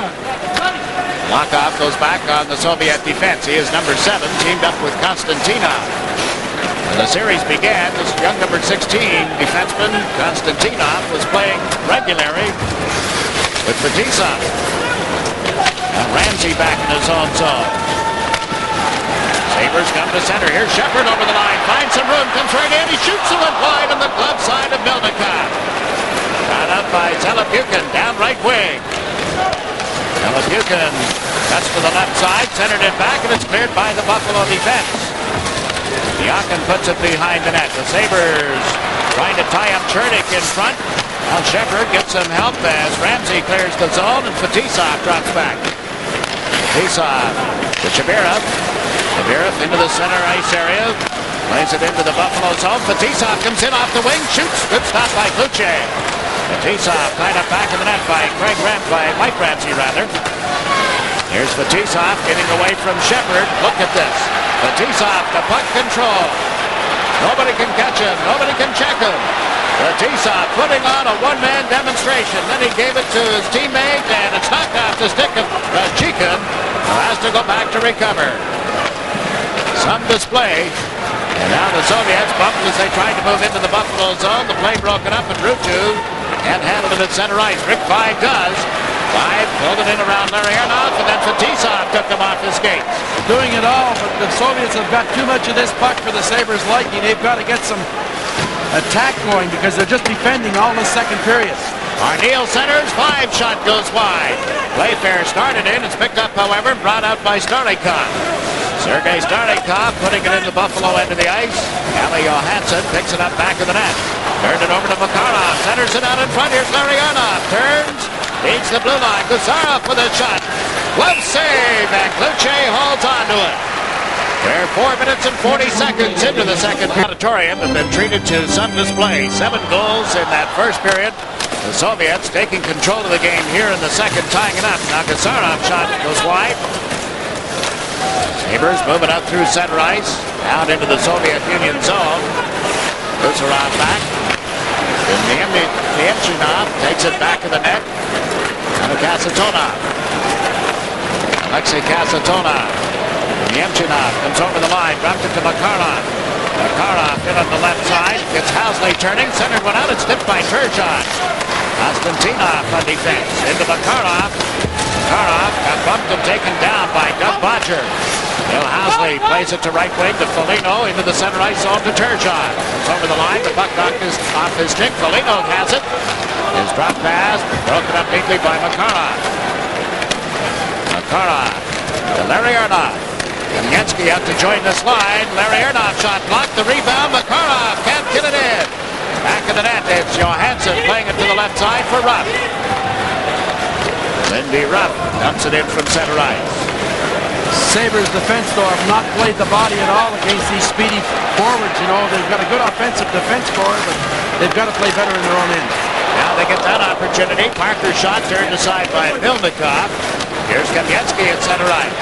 Malakov goes back on the Soviet defense. He is number 7, teamed up with Konstantinov. When the series began, this young number 16 defenseman, Konstantinov, was playing regularly with Fetisov. Now Ramsey back in his own zone. Sabres come to center. Here's Shepard over the line. Finds some room. Comes right in. He shoots it wide on the glove side of Vilnikov. Got up by Telepukin. Down right wing. Telepukin cuts to the left side. Centered it back, and it's cleared by the Buffalo defense. Diakin puts it behind the net. The Sabres trying to tie up Chernik in front. Now Shepard gets some help as Ramsey clears the zone, and Fetisov drops back. Fetisov to Shabirov. Shabirov into the center ice area. Plays it into the Buffalo zone. Fetisov comes in off the wing. Shoots. Good stop by Kluche. Fetisov tied up back in the net by Mike Ramsey, rather. Here's Fetisov getting away from Shepard. Look at this. Fetisov to puck control. Nobody can catch him. Nobody can check him. Fetisov putting on a one-man demonstration. Then he gave it to his teammate, and it's knocked off the stick of Chikin, who has to go back to recover. Some display. And now the Soviets bumped as they tried to move into the Buffalo zone. The play broken up, and Rutu can't handle it at center ice. Rick 5 does. 5 pulled it in around Larry Arnoff, and then Fetisov took him off his skates. Doing it all, but the Soviets have got too much of this puck for the Sabres' liking. They've got to get some attack going because they're just defending all the second period. Arneal centers, 5 shot goes wide. Playfair started in. It's picked up, however, brought out by Starikov. Sergei Starikov putting it in the Buffalo end of the ice. Ali Johansson picks it up back of the net. Turned it over to Makarov. Centers it out in front. Here's Larry Arnoff. Turns. Beats the blue line. Gusarov with a shot. Glove save. And Kluche holds on to it. They're 4 minutes and 40 seconds into the second. Auditorium have been treated to some display. 7 goals in that first period. The Soviets taking control of the game here in the second, tying it up. Now Gusarov shot goes wide. Sabres moving up through center ice. Out into the Soviet Union zone. Gusarov back. Niemchinov takes it back to the net. And Kasatonov. Alexei Kasatonov. Niemchinov comes over the line, dropped it to Makarov. Makarov in on the left side, gets Housley turning, centered one out, it's tipped by Turgeon. Konstantinov on defense, into Makarov. Makarov got bumped and taken down by Doug Bodger. Bill Housley plays it to right wing to Foligno, into the center ice zone to Turgeon. Comes over the line, the puck knocked off his stick, Foligno has it. His drop pass, broken up neatly by Makarov. Makarov to Larry Arnoff. Kamensky out to join this line. Larry Arnoff shot blocked. The rebound. Makarov can't get it in. Back in the net. It's Johansson playing it to the left side for Ruff. Lindy Ruff dumps it in from center ice. Sabres defense, though, have not played the body at all against these speedy forwards. You know, they've got a good offensive defense core, but they've got to play better in their own end. Now they get that opportunity. Parker's shot turned aside by Milnikov. Here's Kamensky at center ice.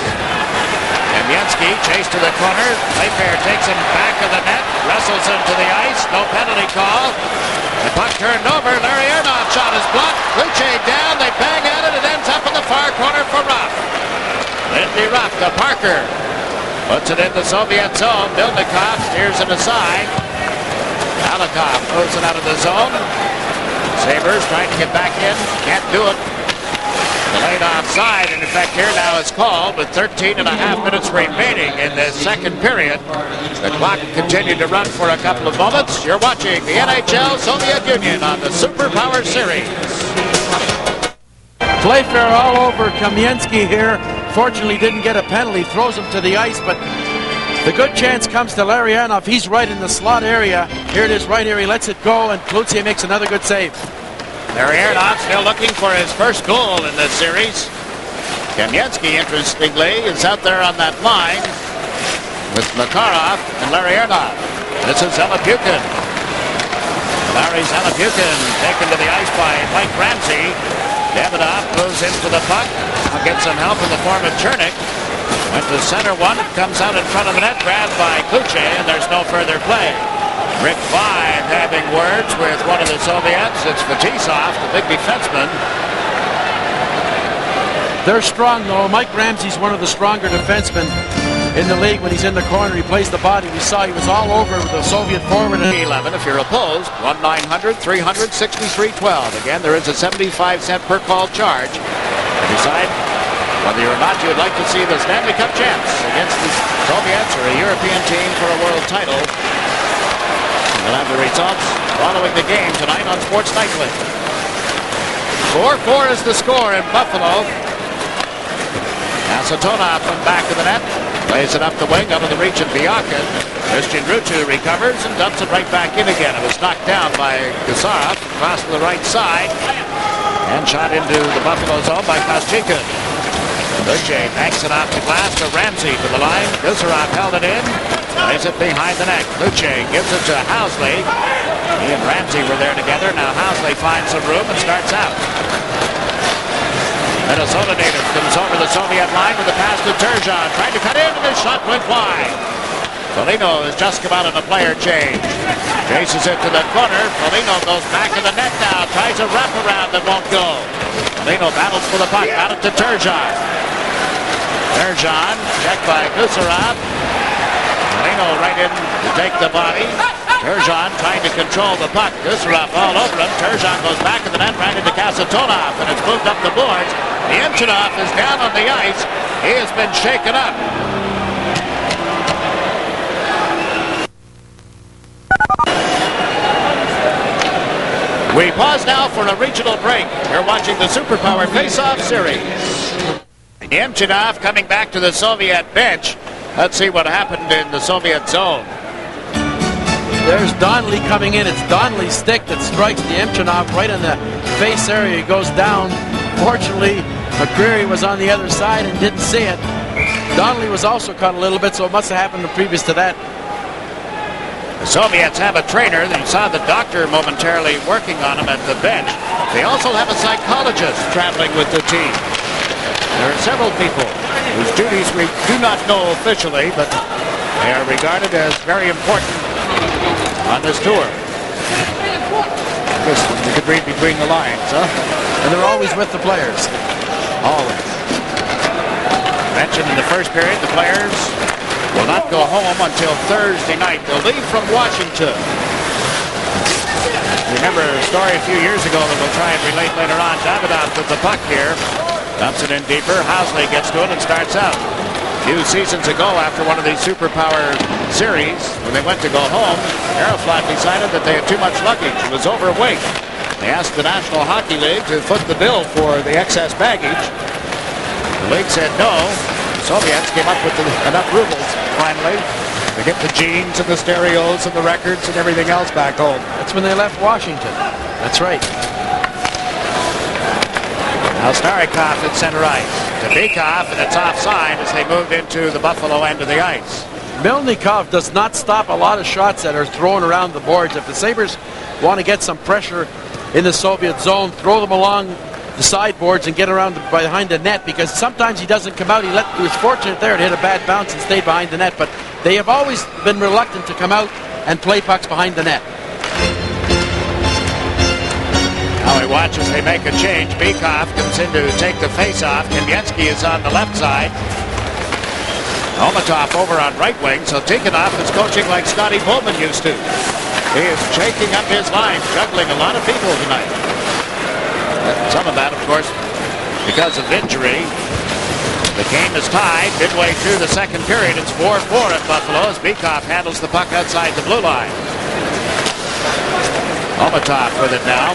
Kamensky chased to the corner. Playfair takes him back of the net. Wrestles him to the ice. No penalty call. The puck turned over. Larry Ernoff's shot is blocked. Luce down. They bang at it. It ends up in the far corner for Ruff. Lindy Ruff to Parker. Puts it in the Soviet zone. Milnikov steers it aside. Alikov moves it out of the zone. Sabres trying to get back in. Can't do it. Delayed offside, and in fact here now is called with 13 and a half minutes remaining in the second period. The clock continued to run for a couple of moments. You're watching the NHL Soviet Union on the Superpower Series. Playfair all over Kamensky here. Fortunately didn't get a penalty. Throws him to the ice, but the good chance comes to Larry Ernoff. He's right in the slot area. Here it is right here. He lets it go, and Cloutier makes another good save. Larry Ernoff still looking for his first goal in this series. Kamensky, interestingly, is out there on that line with Makarov and Larry Ernoff. This is Zelapukin. Larry Zelapukin taken to the ice by Mike Ramsey. Davidoff moves into the puck. I'll get some help in the form of Chernik. Went to center one. Comes out in front of the net. Grabbed by Cloutier, and there's no further play. Rick Vine having words with one of the Soviets. It's Fetisov, the big defenseman. They're strong, though. Mike Ramsey's one of the stronger defensemen in the league. When he's in the corner, he plays the body. We saw he was all over with the Soviet forward. 11 if you're opposed. 1-900-300-6312. Again, there is a 75-cent per call charge. Decide whether or not you would like to see the Stanley Cup champs against the Soviets or a European team for a world title. We'll have the results following the game tonight on Sports Nightly. 4-4 is the score in Buffalo. Kasatonov from back of the net. Plays it up the wing, up in the reach of Biakin. Christian Rutu recovers and dumps it right back in again. It was knocked down by Gusarov across to the right side. And shot into the Buffalo zone by Koschekin. Luce banks it off the glass to Ramsey to the line. Gusarov held it in. Plays it behind the net. Luce gives it to Housley. He and Ramsey were there together. Now Housley finds some room and starts out. Minnesota native comes over the Soviet line with a pass to Turgeon. Trying to cut in, and his shot went wide. Foligno has just come out on a player change. Chases it to the corner. Foligno goes back in the net now. Tries a wraparound that won't go. Foligno battles for the puck. Got it to Turgeon. Turgeon checked by Gusarov. Foligno right in to take the body. Turgeon trying to control the puck. Gusarov all over him. Turgeon goes back in the net, right into Kasatonov, and it's moved up the boards. Nemchinov is down on the ice. He has been shaken up. We pause now for a regional break. You're watching the Superpower Face-Off Series. Nemchinov coming back to the Soviet bench. Let's see what happened in the Soviet zone. There's Donnelly coming in. It's Donnelly's stick that strikes Nemchinov right in the face area. He goes down. Fortunately, McCreary was on the other side and didn't see it. Donnelly was also cut a little bit, so it must have happened previous to that. The Soviets have a trainer. You saw the doctor momentarily working on him at the bench. They also have a psychologist traveling with the team. There are several people whose duties we do not know officially, but they are regarded as very important on this tour. I guess you could read between the lines, huh? And they're always with the players. Always. Mentioned in the first period, the players will not go home until Thursday night. They'll leave from Washington. Remember a story a few years ago that we'll try and relate later on. Davidoff with the puck here. Dumps it in deeper. Housley gets to it and starts out. A few seasons ago, after one of these Superpower series, when they went to go home, Aeroflot decided that they had too much luggage. It was overweight. They asked the National Hockey League to foot the bill for the excess baggage. The league said no. The Soviets came up with enough rubles, finally, to get the jeans and the stereos and the records and everything else back home. That's when they left Washington. That's right. Now Starikov at center ice. to Bekoff, and it's offside as they moved into the Buffalo end of the ice. Melnikov does not stop a lot of shots that are thrown around the boards. If the Sabres want to get some pressure in the Soviet zone, throw them along the sideboards and get around behind the net, because sometimes he doesn't come out. He was fortunate there to hit a bad bounce and stay behind the net, but they have always been reluctant to come out and play pucks behind the net. Now he watches they make a change. Bekoff comes in to take the face-off. Kamensky is on the left side. Omatov over on right wing, so Tikhonov is coaching like Scotty Bowman used to. He is shaking up his line, juggling a lot of people tonight. Some of that, of course, because of injury. The game is tied midway through the second period. It's 4-4 at Buffalo as Bekoff handles the puck outside the blue line. Omatov with it now.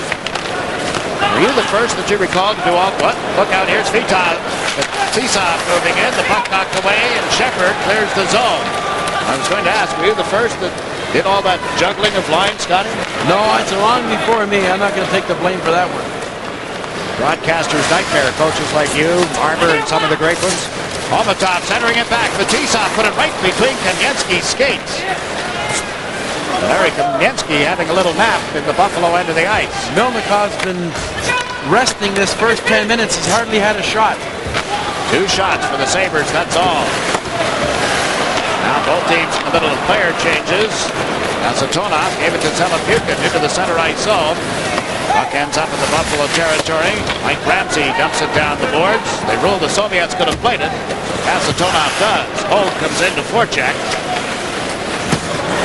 Were you the first that you recall to do all what? Look out, here's Tsesov moving in, the puck knocked away, and Shepard clears the zone. I was going to ask, were you the first that did all that juggling of lines, Scotty? No, it's long before me. I'm not going to take the blame for that one. Broadcaster's nightmare, coaches like you, Armour, and some of the great ones. Omatov centering it back, but Tsesov put it right between Kamensky's skates. Larry Kamensky having a little nap in the Buffalo end of the ice. Melnikov's been resting this first 10 minutes. He's hardly had a shot. 2 shots for the Sabres, that's all. Now both teams in the middle of player changes. Now Satonov gave it to Zelepukin into the center ice zone. Puck ends up in the Buffalo territory. Mike Ramsey dumps it down the boards. They rule the Soviets could have played it. As Satonov does. Holt comes in to forecheck.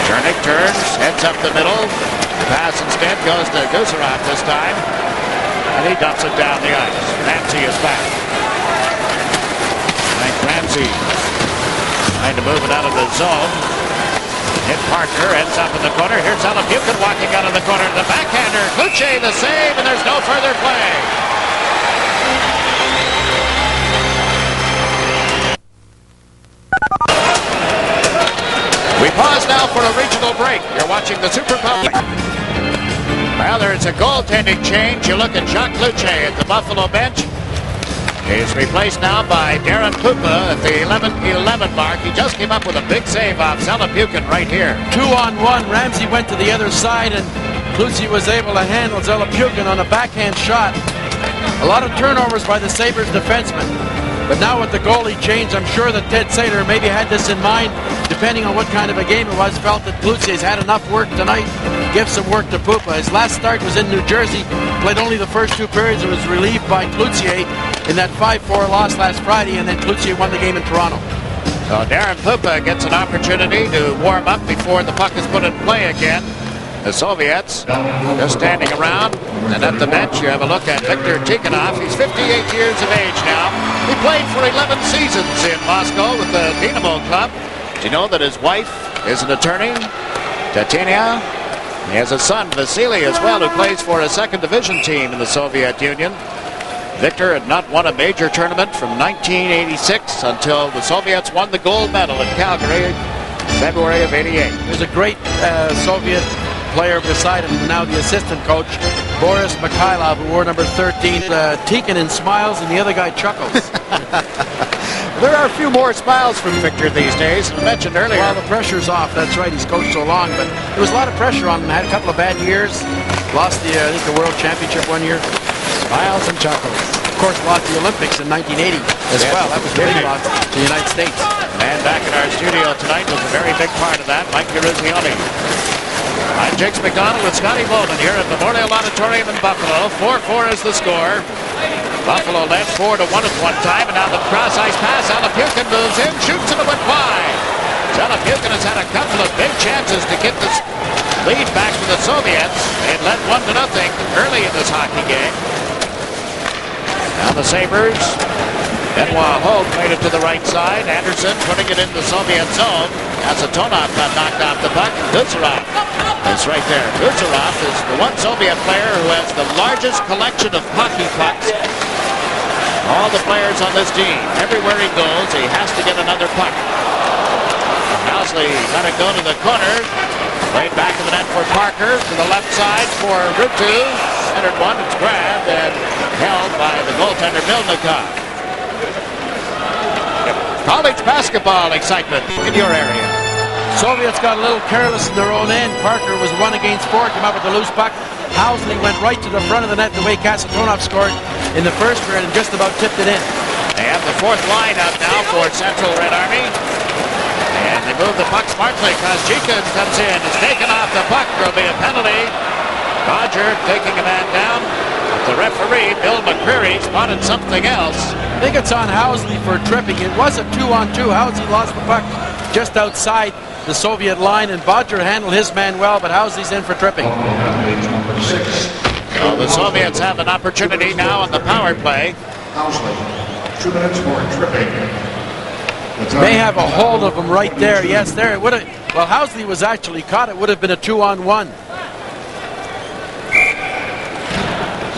Chernik turns, heads up the middle. The pass instead goes to Guzerov this time. And he dumps it down the ice. Ramsey is back. Mike Ramsey trying to move it out of the zone. Hit Parker, ends up in the corner. Here's Zelepukin walking out of the corner. The backhander, Kluche the save, and there's no further play. We pause now for a regional break. You're watching the Super Bowl. Well, there's a goaltending change. You look at Jacques Kluche at the Buffalo bench. He's replaced now by Darren Pupa at the 11-11 mark. He just came up with a big save off Zelepukin right here. 2-on-1. Ramsey went to the other side, and Kluche was able to handle Zelepukin on a backhand shot. A lot of turnovers by the Sabres defensemen. But now with the goalie change, I'm sure that Ted Sater maybe had this in mind, depending on what kind of a game it was, felt that Kluche's had enough work tonight, give some work to Pupa. His last start was in New Jersey, played only the first 2 periods and was relieved by Kluche in that 5-4 loss last Friday, and then Kluche won the game in Toronto. So Darren Pupa gets an opportunity to warm up before the puck is put in play again. The Soviets just standing around, and at the bench you have a look at Viktor Tikhonov. He's 58 years of age now. He played for 11 seasons in Moscow with the Dynamo Club. Do you know that his wife is an attorney, Tatiana? He has a son, Vasily, as well, who plays for a second division team in the Soviet Union. Victor had not won a major tournament from 1986 until the Soviets won the gold medal in Calgary in February of '88. There's a great Soviet player beside him, now the assistant coach, Boris Mikhailov, who wore number 13. Tikhonin smiles and the other guy chuckles. There are a few more smiles from Victor these days. I mentioned earlier. Well, the pressure's off. That's right. He's coached so long, but there was a lot of pressure on him. Had a couple of bad years. Lost the, I think, the World Championship one year. Smiles and chuckles. Of course, lost the Olympics in 1980 as well. That was the big loss to the United States. And back in our studio tonight was a very big part of that, Mike Garizioni. I'm Jakes McDonald with Scotty Bowman here at Memorial Auditorium in Buffalo. 4-4 is the score. Buffalo led 4-1 at one time, and now the cross-ice pass. Zelepukin moves in, shoots, and it went wide. Zelepukin has had a couple of big chances to get this lead back to the Soviets. They had led 1-0 early in this hockey game. Now the Sabres. Benoit Hogue made it to the right side. Anderson putting it in the Soviet zone. Satonov got knocked off the puck. Guzerov is right there. Guzerov is the one Soviet player who has the largest collection of hockey pucks. All the players on this team, everywhere he goes, he has to get another puck. Housley let it go to the corner. Played back in the net for Parker. To the left side for Rutu. Centered one. It's grabbed and held by the goaltender Melnikov. college basketball excitement in your area. Soviets got a little careless in their own end. Parker was 1 against 4, came up with a loose puck. Housley went right to the front of the net the way Kasatonov scored in the first round and just about tipped it in. They have the fourth line up now for Central Red Army. And they move the puck smartly. Koschikin comes in. Is taken off the puck. There'll be a penalty. Roger taking a man down. The referee, Bill McCreary, spotted something else. I think it's on Housley for tripping. It was a 2-on-2. Housley lost the puck just outside the Soviet line, and Bodger handled his man well, but Housley's in for tripping. So the Soviets have an opportunity now on the power play. Housley, 2 minutes for tripping. May have a hold of him right there. Yes, there it would have. Well, Housley was actually caught. It would have been a 2-on-1.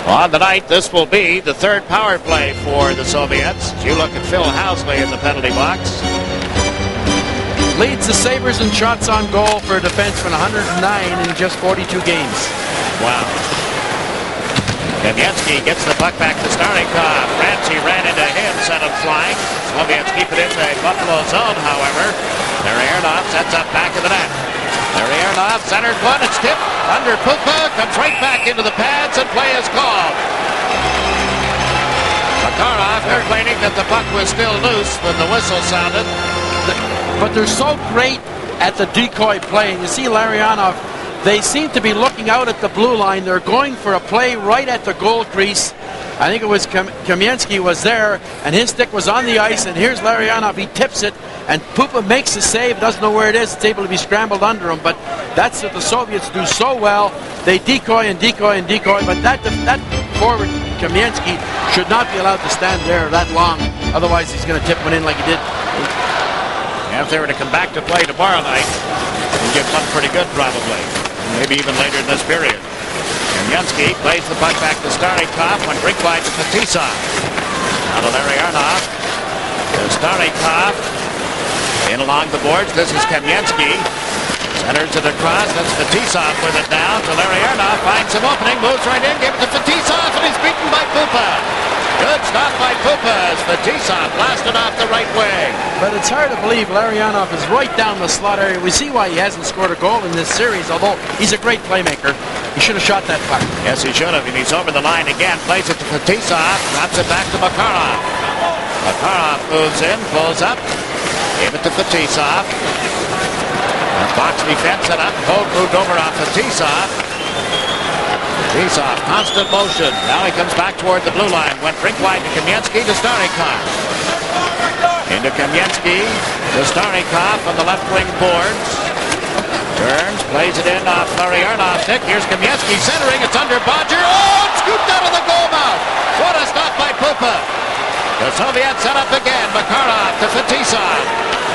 On the night, this will be the third power play for the Soviets. You look at Phil Housley in the penalty box. Leads the Sabres in shots on goal for a defenseman, 109 in just 42 games. Wow. Kamensky gets the puck back to Starikov. Ramsey ran into him, sent him flying. Soviets keep it in the Buffalo zone, however. Larry Ernov sets up back of the net. Larry Ernov centered one. It's tipped under Pupa. Comes right back into the pads and play is called. Makarov complaining that the puck was still loose when the whistle sounded. But they're so great at the decoy play. And you see Larionov, they seem to be looking out at the blue line. They're going for a play right at the goal crease. I think it was Kamensky was there, and his stick was on the ice, and here's Larionov. He tips it, and Pupa makes the save, doesn't know where it is. It's able to be scrambled under him, but that's what the Soviets do so well. They decoy and decoy and decoy, but that forward, Kamensky, should not be allowed to stand there that long. Otherwise, he's going to tip one in like he did. If they were to come back to play tomorrow night, they'd get one pretty good probably. Maybe even later in this period. Kamensky plays the puck back to Starikov when rink wide to Fetisov. Now to Larry Ernov. To Starikov. In along the boards. This is Kamensky. Centers it across. That's Fetisov with it now to Larry Ernov. Finds some opening. Moves right in. Gives it to Fetisov. And he's beaten by Pupa. Good stop by Pupa as Fetisov blasted off the right wing. But it's hard to believe Larionov is right down the slot area. We see why he hasn't scored a goal in this series, although he's a great playmaker. He should have shot that puck. Yes, he should have. And he's over the line again. Plays it to Fetisov. Drops it back to Makarov. Makarov moves in, pulls up. Gave it to Fetisov. Box defense set up. Holt moved over on Fetisov. Fetisov, constant motion. Now he comes back toward the blue line. Went rink wide to Kamensky to Starikov. Into Kamensky to Starikov on the left wing boards. Turns, plays it in off Larry Ernov. Here's Kamensky centering. It's under Bodger. Oh, it's scooped out of the goal mouth. What a stop by Pupa. The Soviets set up again. Makarov to Fetisov.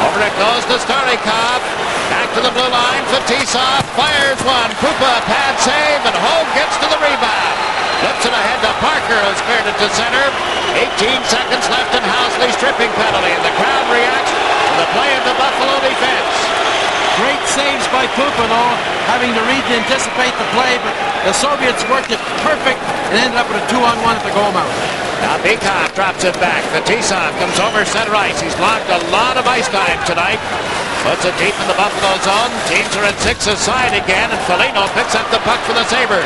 Over it goes to Starikov. Back to the blue line. Fetisov fires one. Pupa pad save, and Hogue gets to the rebound. Flips it ahead to Parker, who's cleared it to center. 18 seconds left in Housley's tripping penalty, and the crowd reacts to the play of the Buffalo defense. Great saves by Pupa, though, having to read to anticipate the play, but the Soviets worked it perfect and ended up with a 2-on-1 at the goal mouth. Now Bikov drops it back. Fetisov comes over center ice. He's logged a lot of ice time tonight. Puts it deep in the Buffalo zone. Teams are at 6 aside again, and Foligno picks up the puck for the Sabres.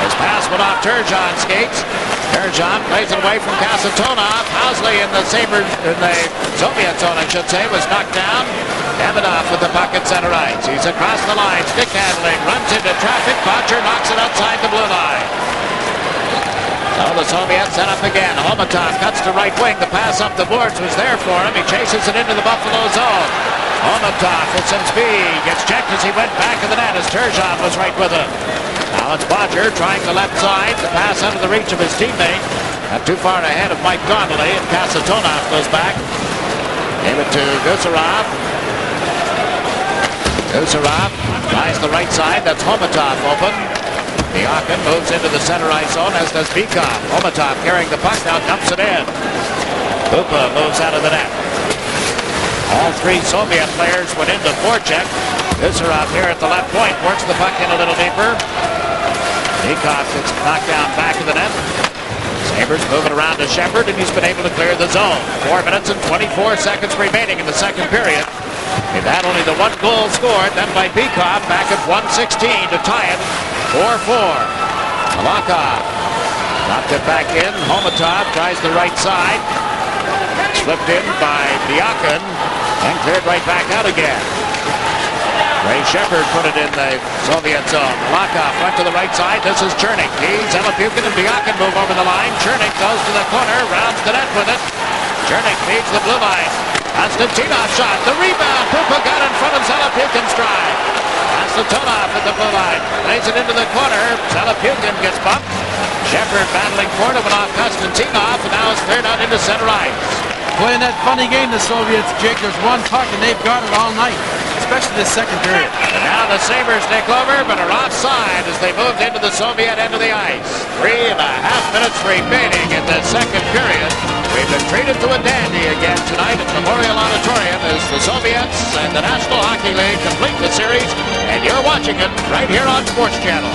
His pass went off Turgeon's skates. Turgeon plays it away from Kasatonov. Housley in the Sabres, in the Soviet zone, I should say, was knocked down. Davidoff with the puck at center ice. He's across the line, stick handling, runs into traffic. Bodger knocks it outside the blue line. So the Soviets set up again. Homatov cuts to right wing. The pass up the boards was there for him. He chases it into the Buffalo zone. Homatov with some speed. Gets checked as he went back of the net as Turgeon was right with him. Now it's Bodger trying the left side. The pass out of the reach of his teammate. Not too far ahead of Mike Donnelly. And Kasatonov goes back. Gave it to Gusarov. Gusarov tries the right side. That's Homatov open. Biakin moves into the center ice zone, as does Bikov. Homatov carrying the puck now, dumps it in. Pupa moves out of the net. All three Soviet players went into forecheck. Gusarov here at the left point works the puck in a little deeper. Bikov gets knocked down back of the net. Sabres moving around to Shepard, and he's been able to clear the zone. 4 minutes and 24 seconds remaining in the second period. They've had only the 1 goal scored, then by Bekoff back at 1:16 to tie it 4-4. Malakov knocked it back in. Homatov tries the right side. Slipped in by Diakin and cleared right back out again. Ray Shepard put it in the Soviet zone. Malakov went to the right side. This is Chernik. He's Zelapukin and Diakin move over the line. Chernik goes to the corner, rounds the net with it. Chernik feeds the blue line. Konstantinov shot. The rebound. Pupa got in front of Zelapukin's stride. Konstantinov at the blue line. Lays it into the corner. Zelapukin gets bumped. Shepard battling for it off Konstantinov, and now it's cleared out into center ice. Playing that funny game, the Soviets, Jake. There's one puck, and they've got it all night, especially this second period. And now the Sabres take over, but are offside as they moved into the Soviet end of the ice. 3.5 minutes remaining in the second period. We've been treated to a dandy again tonight at Memorial Auditorium as the Soviets and the National Hockey League complete the series, and you're watching it right here on Sports Channel.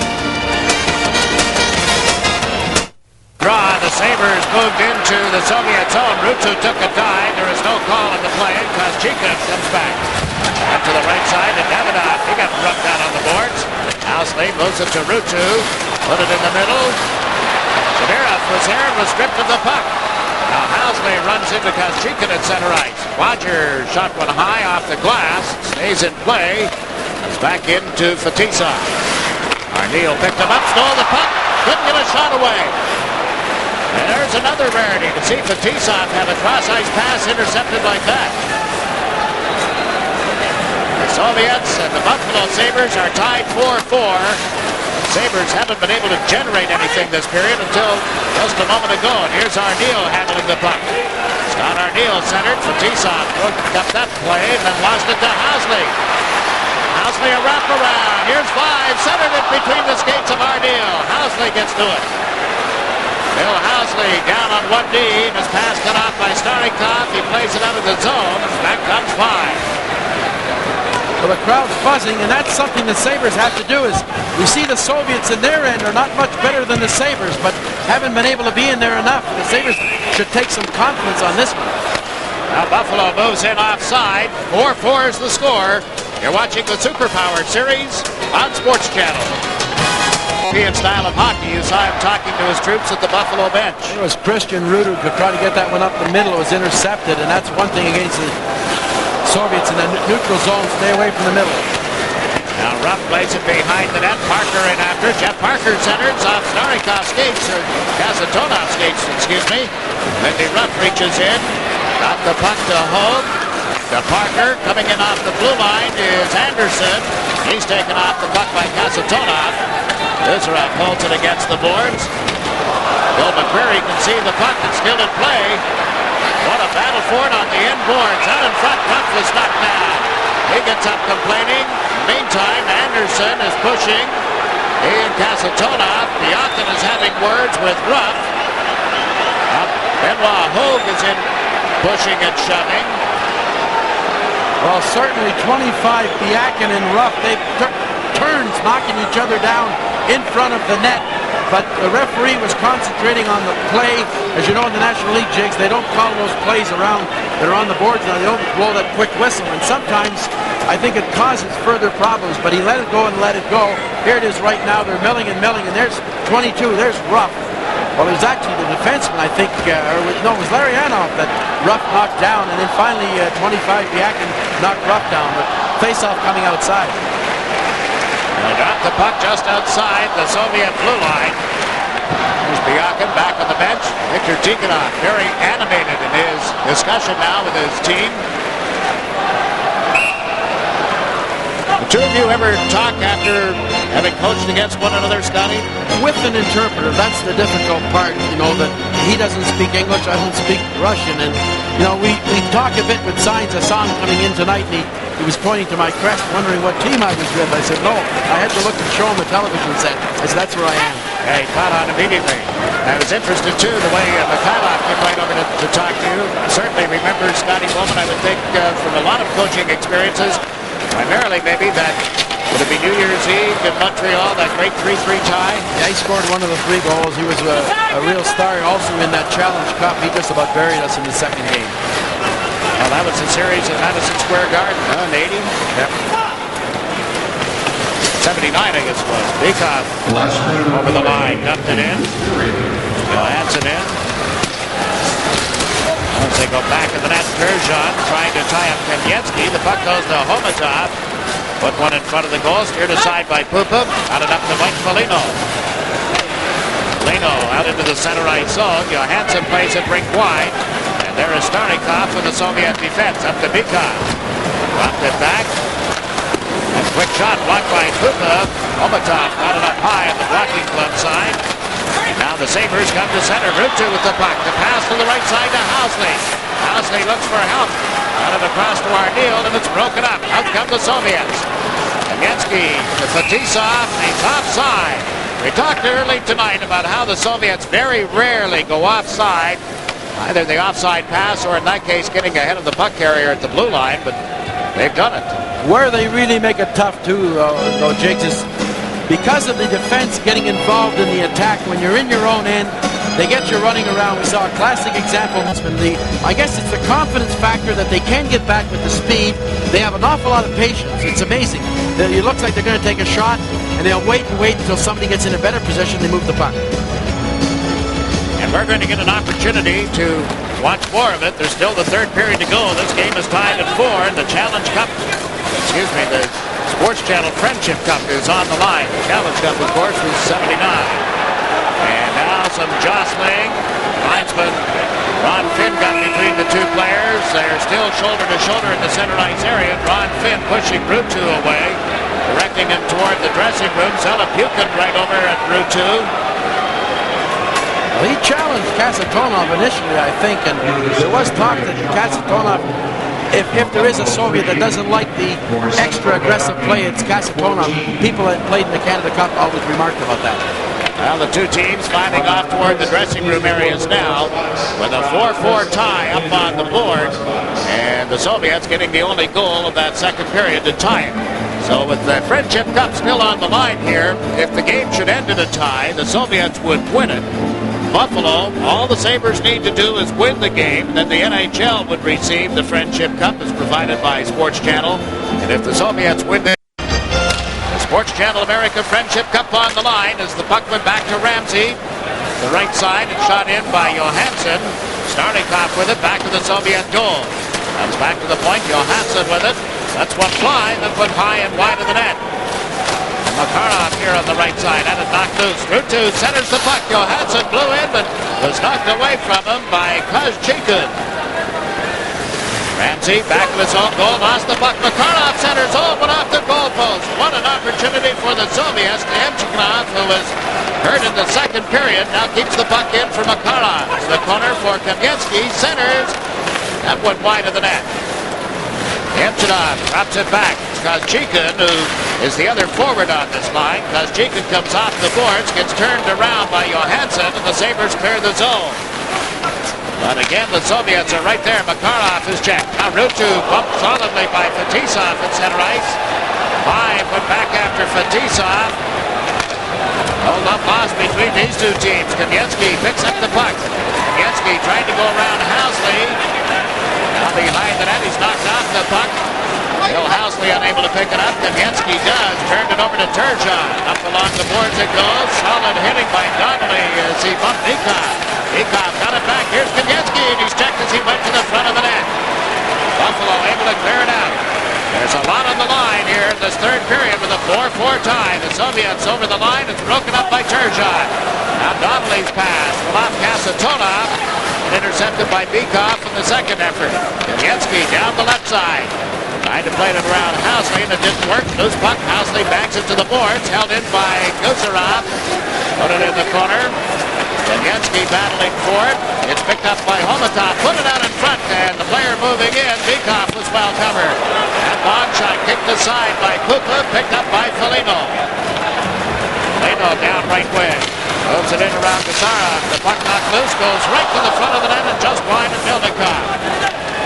Draw, the Sabres moved into the Soviet zone. Rutu took a dive. There is no call on the play. Koschikov comes back. Up to the right side, and Davidov, he got rubbed out on the boards. Housley moves it to Rutu. Put it in the middle. Shamirov was there and was stripped of the puck. Now Housley runs into Koschikov at center ice. Roger shot one high off the glass. Stays in play. It's back into Fetisov. Arneal picked him up, stole the puck. Couldn't get a shot away. And there's another rarity to see Fetisov have a cross-ice pass intercepted like that. The Soviets and the BuffaloSabres are tied 4-4. Sabres haven't been able to generate anything this period until just a moment ago. And here's Arneal handling the puck. Scott Arneal centered. Fetisov got that play and then lost it to Housley. Housley a wraparound. Here's 5. Centered it between the skates of Arneal. Housley gets to it. Bill Housley down on one knee. His pass cut off by Starikov. He plays it out of the zone. Back comes 5. Well, the crowd's buzzing, and that's something the Sabres have to do. Is we see the Soviets in their end are not much better than the Sabres, but haven't been able to be in there enough. The Sabres should take some confidence on this one. Now Buffalo moves in offside. 4-4 is the score. You're watching the Superpower Series on Sports Channel. European style of hockey. You saw him talking to his troops at the Buffalo bench. It was Christian Rudu could try to get that one up the middle. It was intercepted, and that's one thing against the Soviets in the neutral zone. Stay away from the middle. Now Ruff plays it behind the net. Parker in after. Jeff Parker centers off Starikov's skates, or Kasatonov skates, excuse me. Lindy Ruff reaches in. Got the puck to Hogue. To Parker. Coming in off the blue line is Anderson. He's taken off the puck by Kasatonov. Izarov holds it against the boards. Bill McCreary can see the puck. It's still in play. What a battle for it on the end boards. Out in front, Ruff was knocked down. He gets up complaining. Meantime, Anderson is pushing. He and Kasatonov. Diakin is having words with Ruff. Benoit Hogue is in pushing and shoving. Well, certainly 25, Diakin and Ruff, they took turns knocking each other down in front of the net. But the referee was concentrating on the play. As you know, in the National League, Jigs, they don't call those plays around that are on the boards now. They don't blow that quick whistle. And sometimes I think it causes further problems. But he let it go and let it go. Here it is right now. They're milling and milling. And there's 22. There's Ruff. Well, it was actually the defenseman, I think, it was Larionov that Ruff knocked down. And then finally, 25, Diakin knocked Ruff down. But face-off coming outside. They got the puck just outside the Soviet blue line. There's Diakin back on the bench. Viktor Tikhonov very animated in his discussion now with his team. The two of you ever talk after having coached against one another, Scotty? With an interpreter, that's the difficult part, that he doesn't speak English, I don't speak Russian, and, we talk a bit with signs. I saw him coming in tonight, and he was pointing to my crest, wondering what team I was with. I said, no, I had to look and show him the television set. I said, that's where I am. Yeah, he caught on immediately. I was interested, too, the way Mikhailov came right over to talk to you. Certainly remember Scotty Bowman, I would think, from a lot of coaching experiences, primarily maybe that Would it be New Year's Eve in Montreal, that great 3-3 tie? Yeah, he scored one of the 3 goals. He was a real star also in that Challenge Cup. He just about buried us in the second game. Well, that was the series at Madison Square Garden, huh, in 80? Yep. 79, I guess it was. Bikov over the line, dumped it in. Johansson in. As they go back to the net, Turgeon trying to tie up Kamensky. The puck goes to Homatov. Put one in front of the goal, steered aside by Pupa. Out it up to Mike Foligno. Foligno out into the center ice zone. Johansson plays it rink wide. And there is Starnikov in the Soviet defense. Up to Bikov. Dropped it back. A quick shot blocked by Pupa. Homatov got it up high on the blocking glove side. Now the Sabres come to center. Rutu with the puck. The pass to the right side to Housley. Housley looks for help. Got it across to Arneal, and it's broken up. Out come the Soviets. Kamensky to Fetisov, and he's offside. We talked early tonight about how the Soviets very rarely go offside. Either the offside pass or in that case getting ahead of the puck carrier at the blue line, but they've done it. Where they really make it tough too, though, Jigs, is because of the defense getting involved in the attack. When you're in your own end, they get you running around. We saw a classic example. I guess it's the confidence factor that they can get back with the speed. They have an awful lot of patience. It's amazing. It looks like they're going to take a shot, and they'll wait and wait until somebody gets in a better position. They move the puck. And we're going to get an opportunity to watch more of it. There's still the 3rd period to go. This game is tied at 4. The Challenge Cup, the Sports Channel Friendship Cup is on the line. The Challenge Cup, of course, was 79. And now some jostling. Linesman Ron Finn got between the 2 players. They're still shoulder to shoulder in the center ice area. Ron Finn pushing Rutu away, directing him toward the dressing room. Zelepukin right over at Rutu. Well, he challenged Kasatonov initially, I think, and there was talk that Kasatonov, if there is a Soviet that doesn't like the extra aggressive play, it's Kasatonov. People that played in the Canada Cup always remarked about that. Well, the 2 teams lining off toward the dressing room areas now with a 4-4 tie up on the board, and the Soviets getting the only goal of that 2nd period to tie it. So with the Friendship Cup still on the line here, if the game should end in a tie, the Soviets would win it. Buffalo, all the Sabres need to do is win the game, then the NHL would receive the Friendship Cup as provided by Sports Channel. And if the Soviets win the Sports Channel America Friendship Cup on the line as the puck went back to Ramsey. The right side and shot in by Johansson. Starnikov with it, back to the Soviet goal. Comes back to the point, Johansson with it. That's one fly, then put high and wide of the net. Makarov here on the right side, had it knocked loose. Rutu centers the puck. Johansson blew in, but was knocked away from him by Kozchikin. Ramsey back of his own goal, lost the puck. Makarov centers, went off the goalpost. What an opportunity for the Soviets. Nemchikov, who was hurt in the 2nd period, now keeps the puck in for Makarov. To the corner for Kamensky, centers. That went wide of the net. Nemchikov drops it back. Kozchikin, who is the other forward on this line. Kozchikin comes off the boards, gets turned around by Johansson, and the Sabres clear the zone. But again, the Soviets are right there. Makarov is checked. Now Rutu bumped solidly by Fetisov at center ice. 5 put back after Fetisov. Hold up lost between these 2 teams. Kamensky picks up the puck. Kamensky trying to go around Housley. Now behind the net, he's knocked off the puck. Bill Housley unable to pick it up. Kamensky does. Turned it over to Turgeon. Up along the boards it goes. Solid hitting by Donnelly as he bumped Bikov. Bikov got it back. Here's Kamensky, and he's checked as he went to the front of the net. Buffalo able to clear it out. There's a lot on the line here in this 3rd period with a 4-4 tie. The Soviets over the line. It's broken up by Turgeon. Now Donnelly's pass from off Kasatonov and intercepted by Bikov in the 2nd effort. Kamensky down the left side. Tried to play it around Housley, and it didn't work. Loose puck. Housley backs it to the boards. Held in by Guzarov. Put it in the corner. Kamensky battling for it. It's picked up by Homatov. Put it out in front, and the player moving in. Bikov was well covered. That long shot kicked aside by Kukla, picked up by Foligno. Foligno down right wing. Moves it in around Guzarov. The puck knocked loose, goes right to the front of the net and just wide of Milnikov.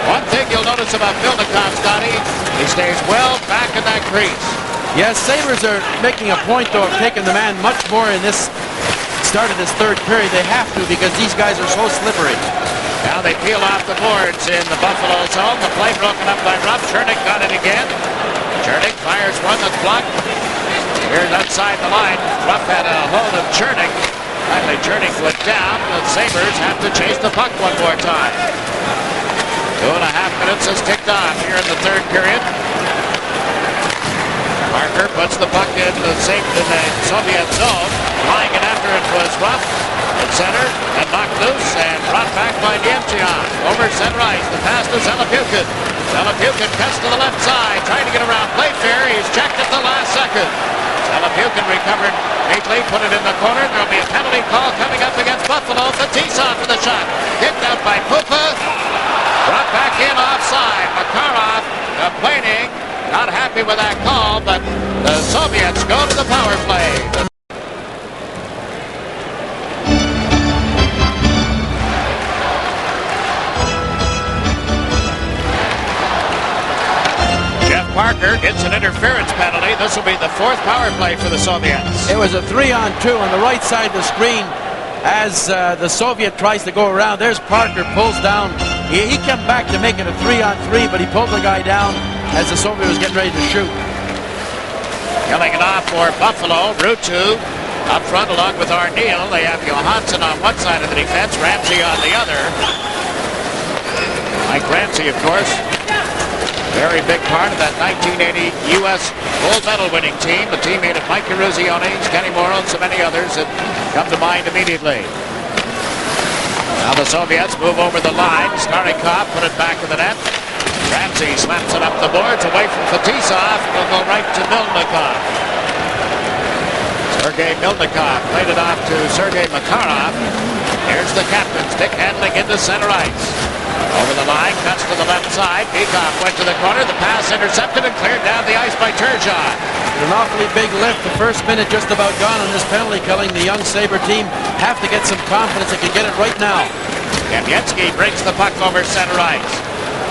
One thing you'll notice about Milnikov, Scotty, he stays well back in that crease. Yes, Sabres are making a point, though, of taking the man much more in this start of this third period. They have to because these guys are so slippery. Now they peel off the boards in the Buffalo zone. The play broken up by Ruff. Chernick got it again. Chernick fires one that's blocked. Here's outside the line. Ruff had a hold of Chernick. Finally, Chernick went down. The Sabres have to chase the puck one more time. 2.5 minutes has ticked off here in the third period. Parker puts the puck in the Soviet zone. Flying it after it was Ruff at center and knocked loose and brought back by Diemchian. Over center ice. The pass to Zelepukin. Zelepukin cuts to the left side, trying to get around Playfair. He's checked at the last second. Zelepukin recovered neatly, put it in the corner. There'll be a penalty call coming up against Buffalo. Fetisov for the shot. Kicked out by Pupa. Brought back in offside. Makarov complaining. Not happy with that call, but the Soviets go to the power play. Jeff Parker gets an interference penalty. This will be the fourth power play for the Soviets. It was a 3-on-2 on the right side of the screen as the Soviet tries to go around. There's Parker, pulls down. He came back to make it a 3-on-3, but he pulled the guy down as the Soviet was getting ready to shoot. Killing it off for Buffalo. Ruutu up front along with Arneal. They have Johansson on one side of the defense, Ramsey on the other. Mike Ramsey, of course, very big part of that 1980 U.S. gold medal winning team. The team made of Mike Eruzione, Kenny Morrow, and so many others that come to mind immediately. Now the Soviets move over the line. Starikov put it back in the net. Ramsey slaps it up the boards away from Fetisov. Will go right to Milnikov. Sergei Milnikov played it off to Sergei Makarov. Here's the captain, stick handling into center ice. Over the line, cuts to the left side. Bikov went to the corner. The pass intercepted and cleared down the ice by Turgeon. An awfully big lift. The first minute just about gone on this penalty killing. The young Sabre team have to get some confidence. They can get it right now. Kamensky breaks the puck over center ice.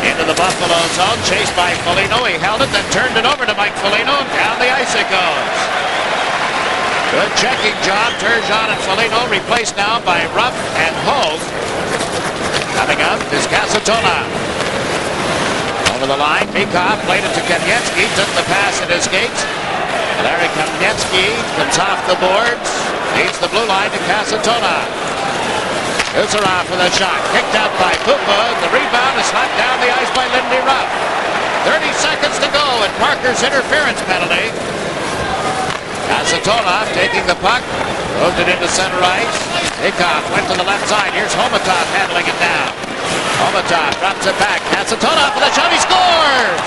Into the Buffalo zone, chased by Foligno. He held it, then turned it over to Mike Foligno. Down the ice it goes. Good checking job. Turgeon and Foligno replaced now by Ruff and Holt. Coming up is Casatona. Over the line, Bikov played it to Kamensky. Took the pass at his skates. Larry Kamensky comes off the boards. Leads the blue line to Casatona. Uzerov with a shot. Kicked out by Pupa. The rebound is slapped down the ice by Lindy Ruff. 30 seconds to go and Parker's interference penalty. Kasatonov taking the puck. Moved it into center ice. Bikov went to the left side. Here's Homatov handling it now. Homatov drops it back. Kasatonov with a shot. He scores!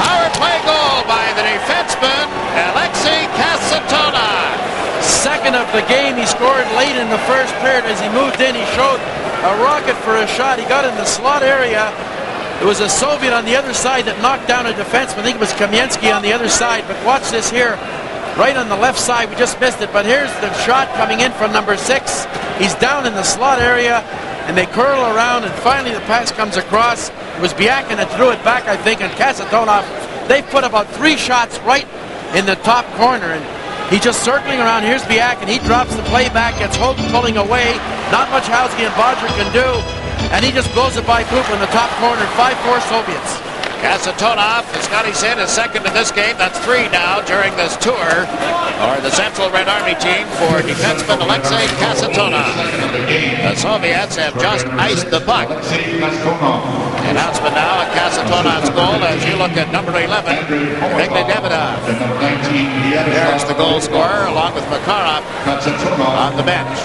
Power play goal by the defenseman, Alexei Kasatonov. Second of the game. He scored late in the first period. As he moved in, he showed a rocket for a shot. He got in the slot area. It was a Soviet on the other side that knocked down a defenseman. I think it was Kamensky on the other side. But watch this here. Right on the left side. We just missed it. But here's the shot coming in from number 6. He's down in the slot area. And they curl around. And finally the pass comes across. It was Biakin that threw it back, I think. And Kasatonov. They put about 3 shots right in the top corner. And he's just circling around. Here's Biakin. He drops the play back. Gets Holt pulling away. Not much Housley and Bodger can do. And he just blows it by Pupa in the top corner. 5-4 Soviets. Kasatonov has got his second in this game. That's 3 now during this tour. Or the Central Red Army team for defenseman Alexei Kasatonov. The Soviets have just iced the puck. The announcement now at Kasatonov's goal as you look at number 11, Vigny Davidov. There's the goal scorer along with Makarov on the bench.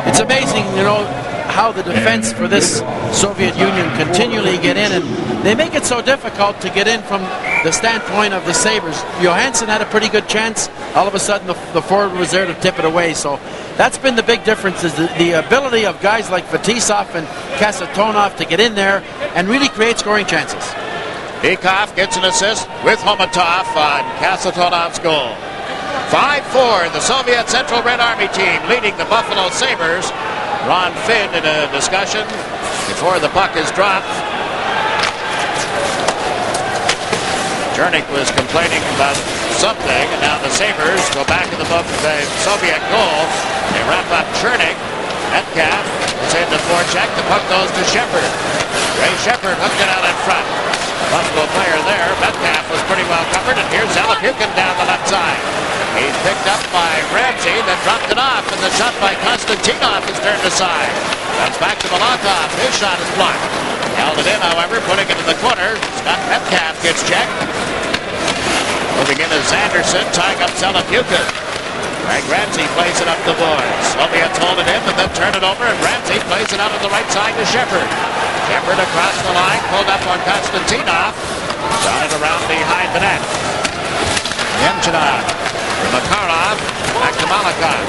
It's amazing, you know, how the defense for this Soviet Union continually get in, and they make it so difficult to get in from the standpoint of the Sabres. Johansson had a pretty good chance. All of a sudden the forward was there to tip it away. So that's been the big difference, is the ability of guys like Fetisov and Kasatonov to get in there and really create scoring chances. Bikov gets an assist with Homatov on Kasatonov's goal. 5-4, the Soviet Central Red Army team leading the Buffalo Sabres. Ron Finn in a discussion before the puck is dropped. Chernik was complaining about something, and now the Sabres go back in the book, the Soviet goal. They wrap up Chernik. Metcalf is in the forecheck. The puck goes to Shepard. Ray Shepard hooked it out in front. Buffalo player there. Metcalf was pretty well covered, and here's Zalapukin down the left side. He's picked up by Ramsey, then dropped it off, and the shot by Konstantinov is turned aside. Comes back to Molotov. His shot is blocked. Held it in, however, putting it in the corner. Scott Metcalf gets checked. Moving in is Anderson, tying up Zalapukin. Frank Ramsey plays it up the boards. Soviets hold it in and then turn it over, and Ramsey plays it out on the right side to Shepard. Shepard across the line, pulled up on Konstantinov. Got it around behind the net. Yemchinov for Makarov. Back to Malakhov.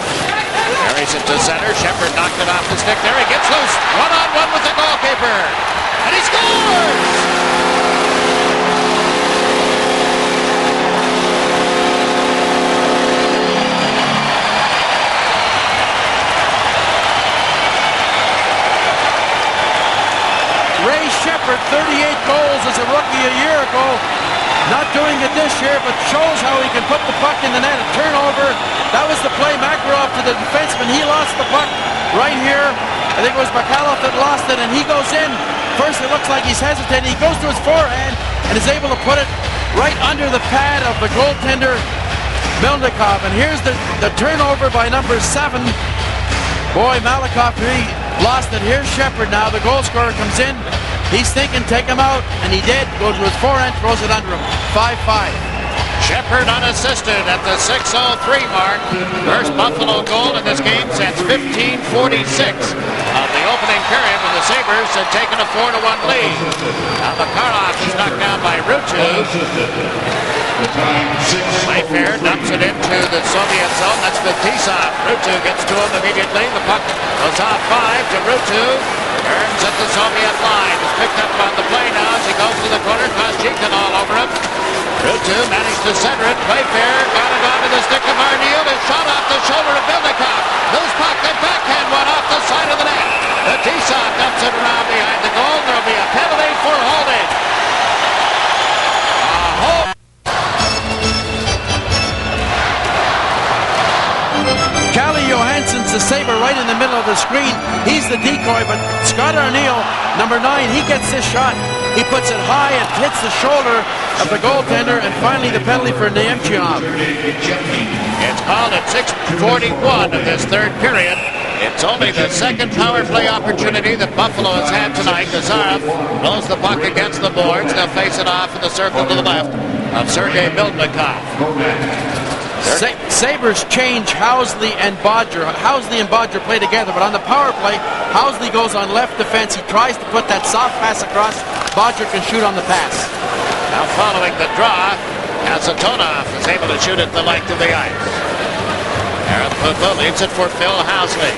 Carries it to center. Shepard knocked it off the stick there. He gets loose. One-on-one with the goalkeeper. And he scores! Ray Shepard, 38 goals as a rookie a year ago. Not doing it this year, but shows how he can put the puck in the net. A turnover. That was the play. Makarov to the defenseman. He lost the puck right here. I think it was Bakhalov that lost it, and he goes in. First, it looks like he's hesitating. He goes to his forehand and is able to put it right under the pad of the goaltender, Melnikov. And here's the turnover by number 7. Boy, Malakhov really lost it. Here's Shepard now. The goal scorer comes in. He's thinking, take him out, and he did. Goes to his forehand, throws it under him. 5-5. Shepard unassisted at the 6:03 mark. First Buffalo goal in this game since 1546 of the opening period when the Sabres had taken a 4-1 lead. Now Makarov is knocked down by Rutu. Playfair dumps it into the Soviet zone. That's Fetisov. Rutu gets to him immediately. The puck goes off 5 to Rutu. Turns at the Soviet line. Is picked up on the play now as he goes to the corner. Koschikin all over him. Rutu managed to center it. Playfair got it onto the stick of Arneal. His shot off the shoulder of Melnikov. Loose puck, then backhand one off the side of the net. Fetisov dumps it around behind the goal. There'll be a penalty for holding. Calle Johansson's the Sabre right in the middle of the screen. He's the decoy, but Scott Arneal, number 9, he gets this shot. He puts it high and hits the shoulder of the goaltender, and finally the penalty for Nemchinov. It's called at 6:41 of this third period. It's only the second power play opportunity that Buffalo has had tonight. Nazarov blows the puck against the boards. They'll face it off in the circle to the left of Sergei Melnikov. Sabres change Housley and Bodger. Housley and Bodger play together, but on the power play, Housley goes on left defense. He tries to put that soft pass across. Bodger can shoot on the pass. Now following the draw, Kasatonov is able to shoot at the length of the ice. Aaron Putla leaves it for Phil Housley.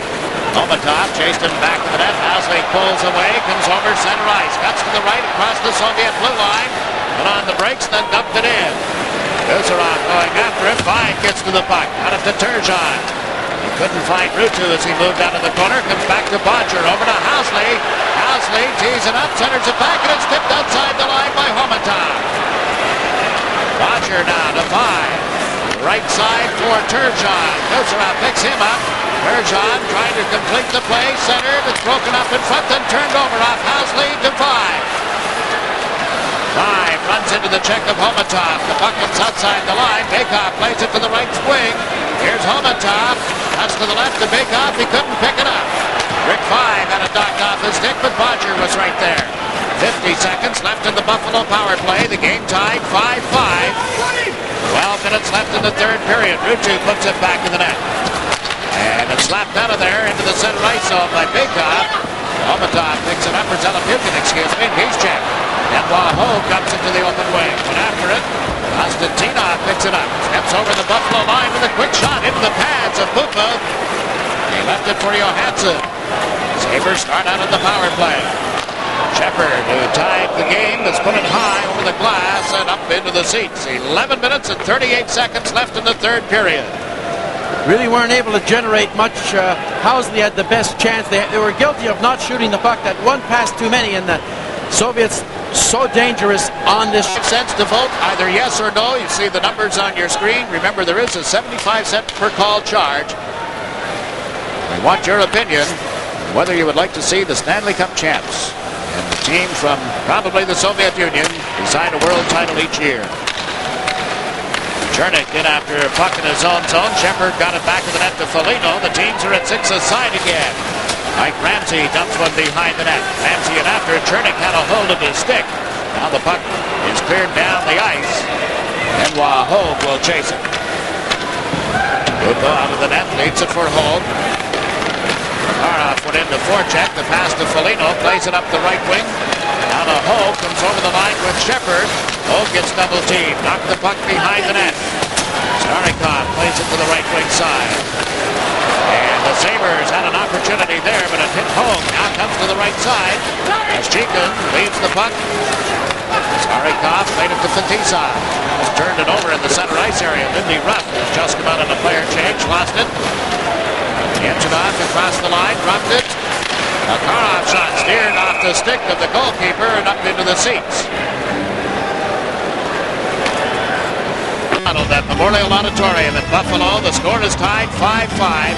Molotov chased him back to the net. Housley pulls away, comes over center ice, cuts to the right across the Soviet blue line, put on the brakes, then dumped it in. Kucherov going after it. Vine gets to the puck. Out of to Turgeon. He couldn't find Rutu as he moved out of the corner. Comes back to Bodger. Over to Housley. Housley tees it up, centers it back, and it's tipped outside the line by Homatov. Bodger now to Vine. Right side for Turgeon. Kucherov picks him up. Turgeon trying to complete the play. Centered. It's broken up in front, then turned over off Housley to Vine. Vine runs into the check of Homatov. The puck comes outside the line. Bakov plays it to the right wing. Here's Homatov. Cuts to the left to Bakov. He couldn't pick it up. Rick Vine got it knocked off his stick, but Bodger was right there. 50 seconds left in the Buffalo power play. The game tied 5-5. 12 minutes left in the third period. Rutu puts it back in the net. And it's slapped out of there into the center ice zone by Bakov. Homatov picks it up for Zalapukin, and he's checked. Benoit Hogue comes into the open wing. Went after it. Konstantinov picks it up. Steps over the Buffalo line with a quick shot into the pads of Putla. He left it for Johansson. Sabres start out at the power play. Shepard, who tied the game, has put it high over the glass and up into the seats. 11 minutes and 38 seconds left in the third period. Really weren't able to generate much. Housley had the best chance. They were guilty of not shooting the puck. That one pass too many, and the Soviets so dangerous on this. 5 cents to vote, either yes or no. You see the numbers on your screen. Remember, there is a 75-cent per call charge. We want your opinion on whether you would like to see the Stanley Cup champs and the team from probably the Soviet Union design a world title each year. Chernik in after a puck in his own zone. Shepard got it back to the net to Foligno. The teams are at 6 aside again. Mike Ramsey dumps one behind the net. Ramsey in after. Chernik had a hold of his stick. Now the puck is cleared down the ice. Benoit Hogue will chase it. Lupo out of the net, leads it for Hogue. Makarov went into forecheck. The pass to Foligno, plays it up the right wing. Now to Hogue, comes over the line with Shepard. Hogue gets double teamed. Knocked the puck behind the net. Starikov plays it to the right wing side. And the Sabres had an opportunity there, but it hit Hogue. Now comes to the right side. As Chikin leaves the puck. Starikov played it to Fetisov. Has turned it over in the center ice area. Lindy Ruff has just come out on a player change. Lost it. Yamchenov across the line. Dropped it. Makarov shot steered off the stick of the goalkeeper and up into the seats. At Memorial Auditorium in Buffalo. The score is tied 5-5.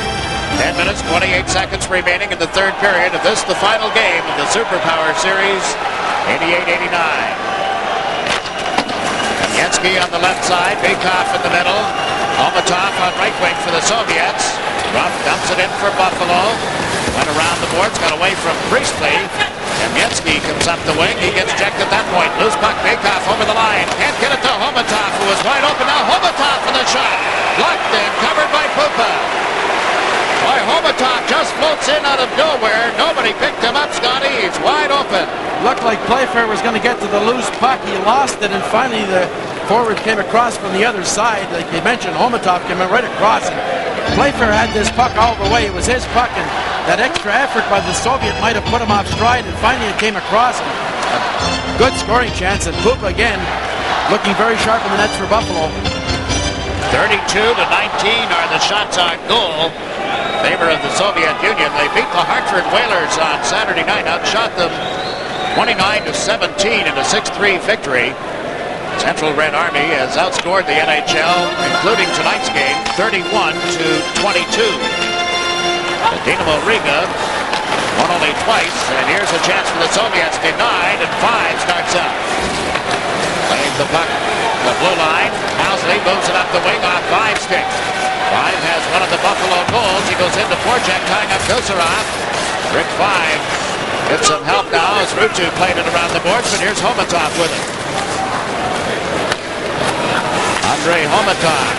10 minutes, 28 seconds remaining in the third period of this, the final game of the Superpower Series, 88-89. Kamensky on the left side, Bykov in the middle, Olmatov on right wing for the Soviets. Ruff dumps it in for Buffalo. Went around the boards, got away from Priestley. Kamensky comes up the wing. He gets checked at that point. Loose puck, Bykov over the line. Can't get it to Olmatov, who was wide open. Now Olmatov for the shot. Blocked and covered by Pupa. Boy, Olmatov just floats in out of nowhere. Nobody picked him up, Scotty. He's wide open. Looked like Playfair was going to get to the loose puck. He lost it, and finally the forward came across from the other side. Like you mentioned, Olmatov came right across. Playfair had this puck all the way. It was his puck, and that extra effort by the Soviet might have put him off stride, and finally it came across him. A good scoring chance, and Pupa again looking very sharp in the nets for Buffalo. 32-19 are the shots on goal. In favor of the Soviet Union. They beat the Hartford Whalers on Saturday night, outshot them 29-17 in a 6-3 victory. Central Red Army has outscored the NHL, including tonight's game, 31-22. Dinamo Riga won only twice, and here's a chance for the Soviets, denied, and 5 starts up. Playing the puck, the blue line. Housley moves it up the wing off 5 sticks. 5 has one of the Buffalo goals. He goes into forecheck, tying up Gusarov. Rick 5 gets some help now as Rutu played it around the boards, but here's Olmatov with it. Andrei Olmatov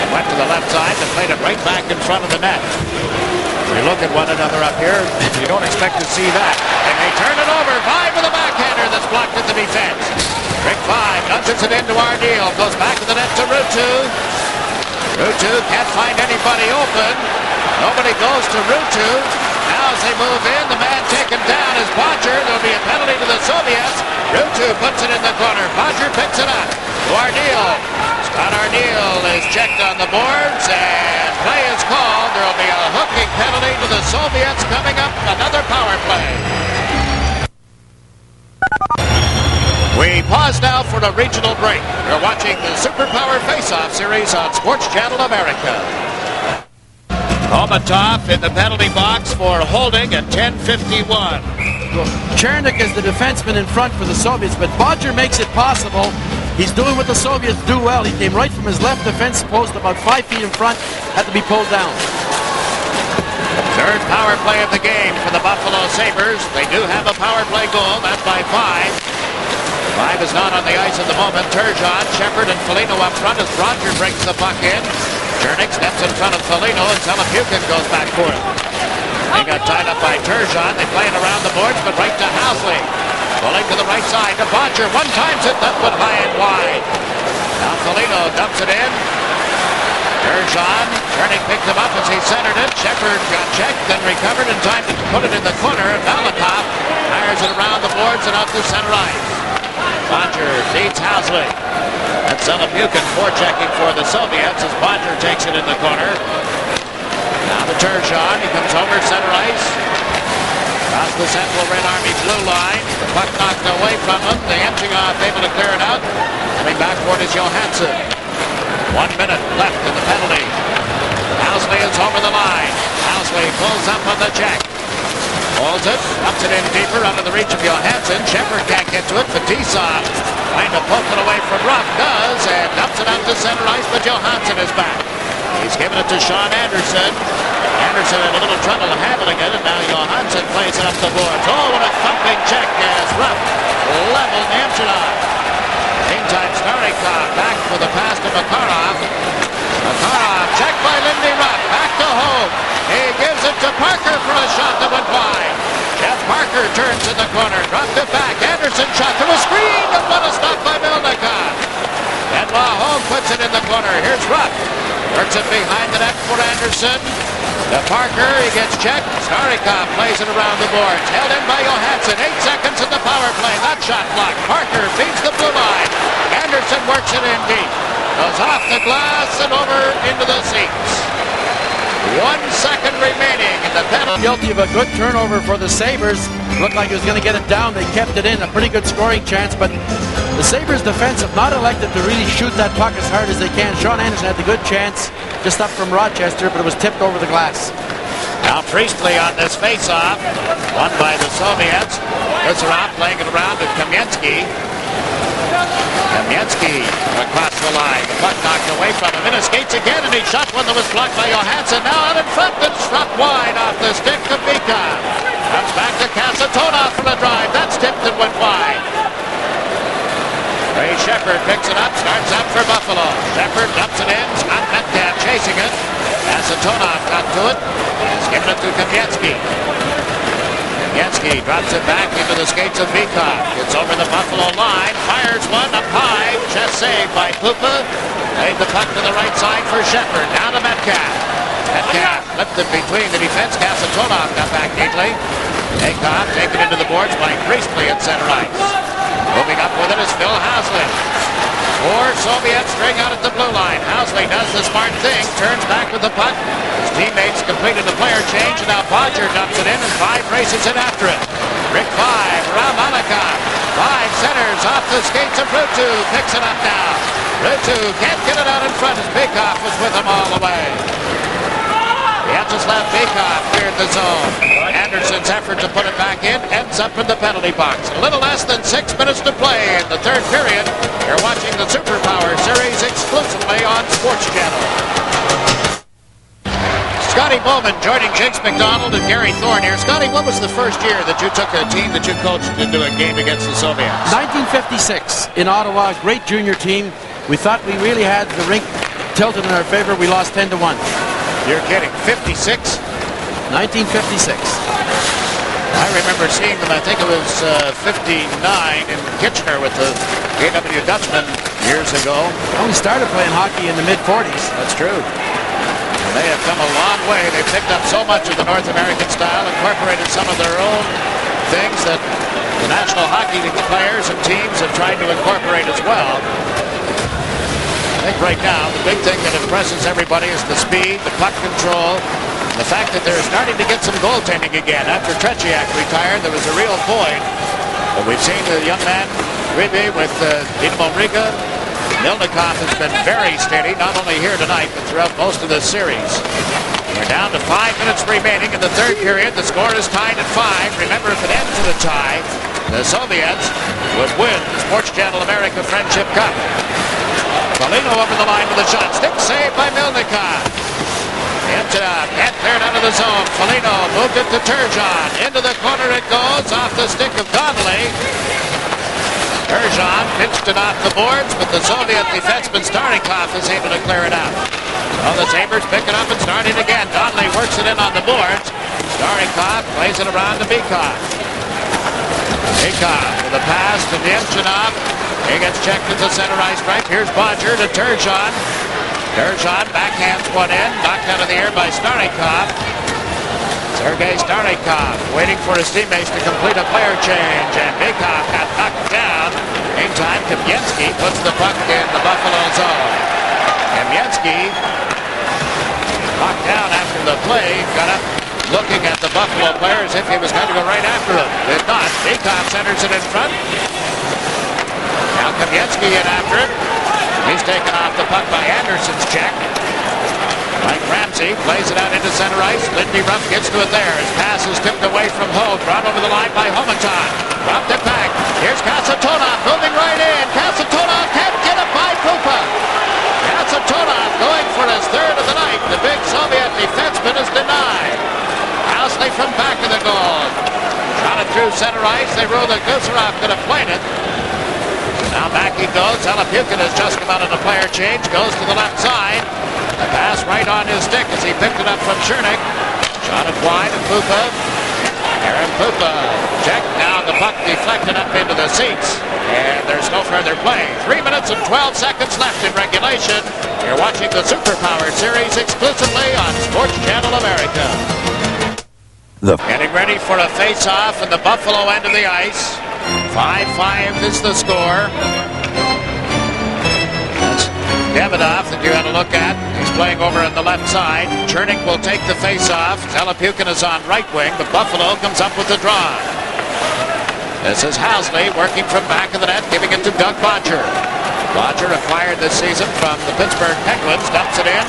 went to the left side and played it right back in front of the net. We look at one another up here, you don't expect to see that. And they turn it over. 5 with a backhander that's blocked at the defense. Rick 5 nudges it into Ardeel. Goes back to the net to Rutu. Rutu can't find anybody open. Nobody goes to Rutu. Now as they move in, the man taken down is Bodger. There'll be a penalty to the Soviets. Rutu puts it in the corner. Bodger picks it up. Ardeel. Scott Ardeel is checked on the boards, and play is called. There'll be a hooking penalty to the Soviets coming up. Another power play. We pause now for a regional break. You're watching the Superpower Face-Off Series on Sports Channel America. Olmatov in the penalty box for holding at 10:51. Chernik is the defenseman in front for the Soviets, but Bodger makes it possible. He's doing what the Soviets do well. He came right from his left defense post about 5 feet in front, had to be pulled down. Third power play of the game for the Buffalo Sabres. They do have a power play goal. That's by 5. 5 is not on the ice at the moment. Turgeon, Shepard, and Foligno up front as Roger brings the puck in. Chernik steps in front of Foligno, and Telepukin goes back for it. They got tied up by Turgeon. They play it around the boards, but right to Housley. Pulling to the right side to Bodger. One times it, left one high and wide. Now Foligno dumps it in. Turgeon, Chernik picked him up as he centered it. Shepard got checked and recovered in time to put it in the corner. Malakoff fires it around the boards and out to center ice. Bodger beats Housley. And Telepukin forechecking for the Soviets as Bodger takes it in the corner. Now to Turgeon. He comes over center ice. Across the central Red Army blue line. The puck knocked away from him. The inching off, able to clear it out. Coming back toward is Johansson. 1 minute left in the penalty. Housley is over the line. Housley pulls up on the check. Holds it, ups it in deeper under the reach of Johansson. Shepard can't get to it. Fetisov trying to poke it away from Ruff. Does, and dumps it out to center ice, but Johansson is back. He's giving it to Sean Anderson. Anderson had a little trouble handling it, and now Johansson plays it up the boards. Oh, what a thumping check as Ruff leveled Amsterdam. Meantime, Starikov back for the pass to Makarov. Makarov checked by Lindy Ruff. Back to Hogue. He gives it to Parker for a shot that went wide. Jeff Parker turns in the corner. Dropped it back. Anderson shot to a screen. And what a stop by Milnicott. Benoit Hogue puts it in the corner. Here's Ruff. Works it behind the net for Anderson. To Parker, he gets checked. Starikov plays it around the boards. Held in by Johansson. 8 seconds in the power play. That shot blocked. Parker feeds the blue line. Anderson works it in deep. Goes off the glass and over into the seats. 1 second remaining in the penalty. Guilty of a good turnover for the Sabres. Looked like he was going to get it down. They kept it in. A pretty good scoring chance, but the Sabres defense have not elected to really shoot that puck as hard as they can. Sean Anderson had the good chance just up from Rochester, but it was tipped over the glass. Now Priestley on this face-off. Won by the Soviets. Kucherov playing it around to Kamensky. Kamensky across the line. The puck knocked away from him. In his skates again, and he shot one that was blocked by Johansson. Now out in front and struck wide off the stick of Bikov. Comes back to Kasatonov for the drive. That's tipped and went wide. Ray Shepard picks it up, starts up for Buffalo. Shepard dumps it in. Scott Metcalf chasing it. Kasatonov got to it. He's giving it to Kamensky. Kamensky drops it back into the skates of Bikov. Gets over the Buffalo line. Fires one up high. Just saved by Pupa. Laid the puck to the right side for Shepard. Down to Metcalf. Metcalf flipped it between the defense. Kasatonov got back neatly. Bikov taken into the boards by Priestley at center ice. Moving up with it is Phil Housley. 4 Soviets string out at the blue line. Housley does the smart thing, turns back with the puck. His teammates completed the player change, and now Bodger dumps it in, and 5 races in after it. Rick 5 around Malikov. 5 centers off the skates of Rutu. Picks it up now. Rutu can't get it out in front as Bikov was with him all the way. Vyacheslav Bikov cleared the zone. Anderson's effort to put it back in ends up in the penalty box. A little less than 6 minutes to play in the third period. You're watching the Superpower Series exclusively on Sports Channel. Scotty Bowman joining Jinx McDonald and Gary Thorne here. Scotty, what was the first year that you took a team that you coached into a game against the Soviets? 1956 in Ottawa, great junior team. We thought we really had the rink tilted in our favor. We lost 10-1. You're kidding. 56? 1956. I remember seeing them, I think it was 59 in Kitchener with the KW Dutchman years ago. Well, we started playing hockey in the mid-40s. That's true. And they have come a long way. They've picked up so much of the North American style, incorporated some of their own things that the National Hockey League players and teams have tried to incorporate as well. I think right now, the big thing that impresses everybody is the speed, the puck control, and the fact that they're starting to get some goaltending again. After Tretiak retired, there was a real void. But we've seen the young man, Ribe, with Dinamo Riga. Milnikov has been very steady, not only here tonight, but throughout most of this series. We're down to 5 minutes remaining in the third period. The score is tied at 5. Remember, if it ends in a tie, the Soviets would win the Sports Channel America Friendship Cup. Foligno over the line with a shot. Stick saved by Milnikov. Amsterdam can't clear it out of the zone. Foligno moved it to Turgeon. Into the corner it goes. Off the stick of Donnelly. Turgeon pinched it off the boards, but the Soviet defenseman Starikov is able to clear it out. Well, the Sabres pick it up and start it again. Donnelly works it in on the boards. Starikov plays it around to Bikov. Bikov with a pass to Nemchinov. He gets checked at the center ice stripe. Here's Bodger to Turgeon. Turgeon backhands one in. Knocked out of the air by Starikov. Sergei Starikov waiting for his teammates to complete a player change. And Bikov got knocked down. Meantime, Kamensky puts the puck in the Buffalo zone. Kamensky knocked down after the play. Got up looking at the Buffalo Buffalo player as if he was going to go right after him. Did not. Bekoff centers it in front. Now Kamensky in after it. He's taken off the puck by Anderson's check. Mike Ramsey plays it out into center ice. Lindy Ruff gets to it there. His pass is tipped away from Hogue. Brought over the line by Homaton. Dropped it back. Here's Kasatonov moving right in. Kasatonov can't get it by Pupa. Kasatonov going for his third of the night. The big Soviet defenseman is denied. Housley from back of the goal. Shot it through center ice. They rule that Gusarov could have played it. Now back he goes. Halapukin has just come out of the player change. Goes to the left side. The pass right on his stick as he picked it up from Chernik. Shot it wide and Pupa. Aaron Pupa checked. Now the puck deflected up into the seats. And there's no further play. 3 minutes and 12 seconds left in regulation. You're watching the Superpower Series exclusively on Sports Channel America. Getting ready for a face-off in the Buffalo end of the ice. 5-5 is the score. That's Davidoff that you had to look at. He's playing over on the left side. Chernik will take the face-off. Halapukin is on right wing, but Buffalo comes up with the draw. This is Housley working from back of the net, giving it to Doug Bodger. Bodger acquired this season from the Pittsburgh Penguins. Dumps it in.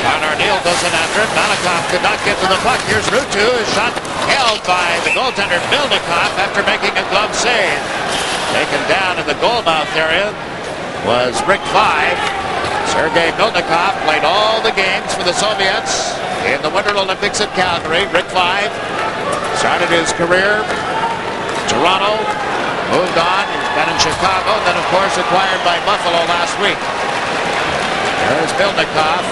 Scott Arniel goes in after it. Malakoff could not get to the puck. Here's Ruutu. His shot held by the goaltender Milnikov after making a glove save. Taken down in the goal mouth area was Rick 5. Sergei Milnikov played all the games for the Soviets in the Winter Olympics at Calgary. Rick 5 started his career in Toronto, moved on. He's been in Chicago, and then of course acquired by Buffalo last week. There's Milnikov.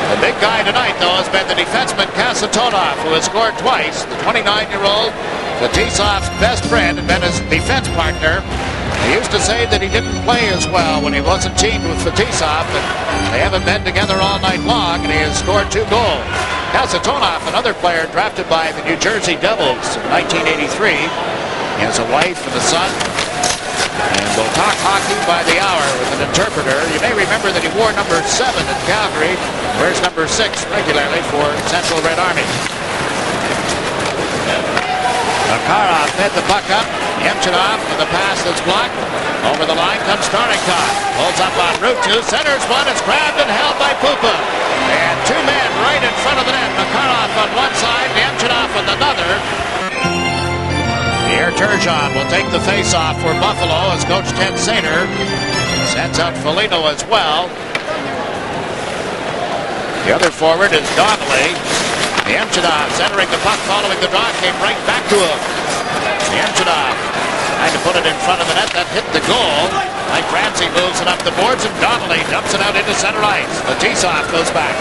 The big guy tonight, though, has been the defenseman Kasatonov, who has scored twice. The 29-year-old, Fetisov's best friend, and been his defense partner. He used to say that he didn't play as well when he wasn't teamed with Fetisov, but they haven't been together all night long, and he has scored 2 goals. Kasatonov, another player drafted by the New Jersey Devils in 1983. He has a wife and a son, and will talk hockey by the hour with an interpreter. You may remember that he wore number 7 in Calgary, wears number 6 regularly for Central Red Army. Makarov fed the puck up. Yemchinov with a pass that's blocked. Over the line comes Starnikov. Pulls up on Ruutu. Centers one. It's grabbed and held by Pupa. And 2 men right in front of the net. Makarov on one side, Yemchinov on another. Pierre Turgeon will take the face-off for Buffalo as Coach Ted Sater sends out Foligno as well. The other forward is Donnelly. Yemchinov centering the puck following the draw, came right back to him. Yemchinov trying to put it in front of the net. That hit the goal. Mike Ramsey moves it up the boards, and Donnelly dumps it out into center ice. Fetisov goes back.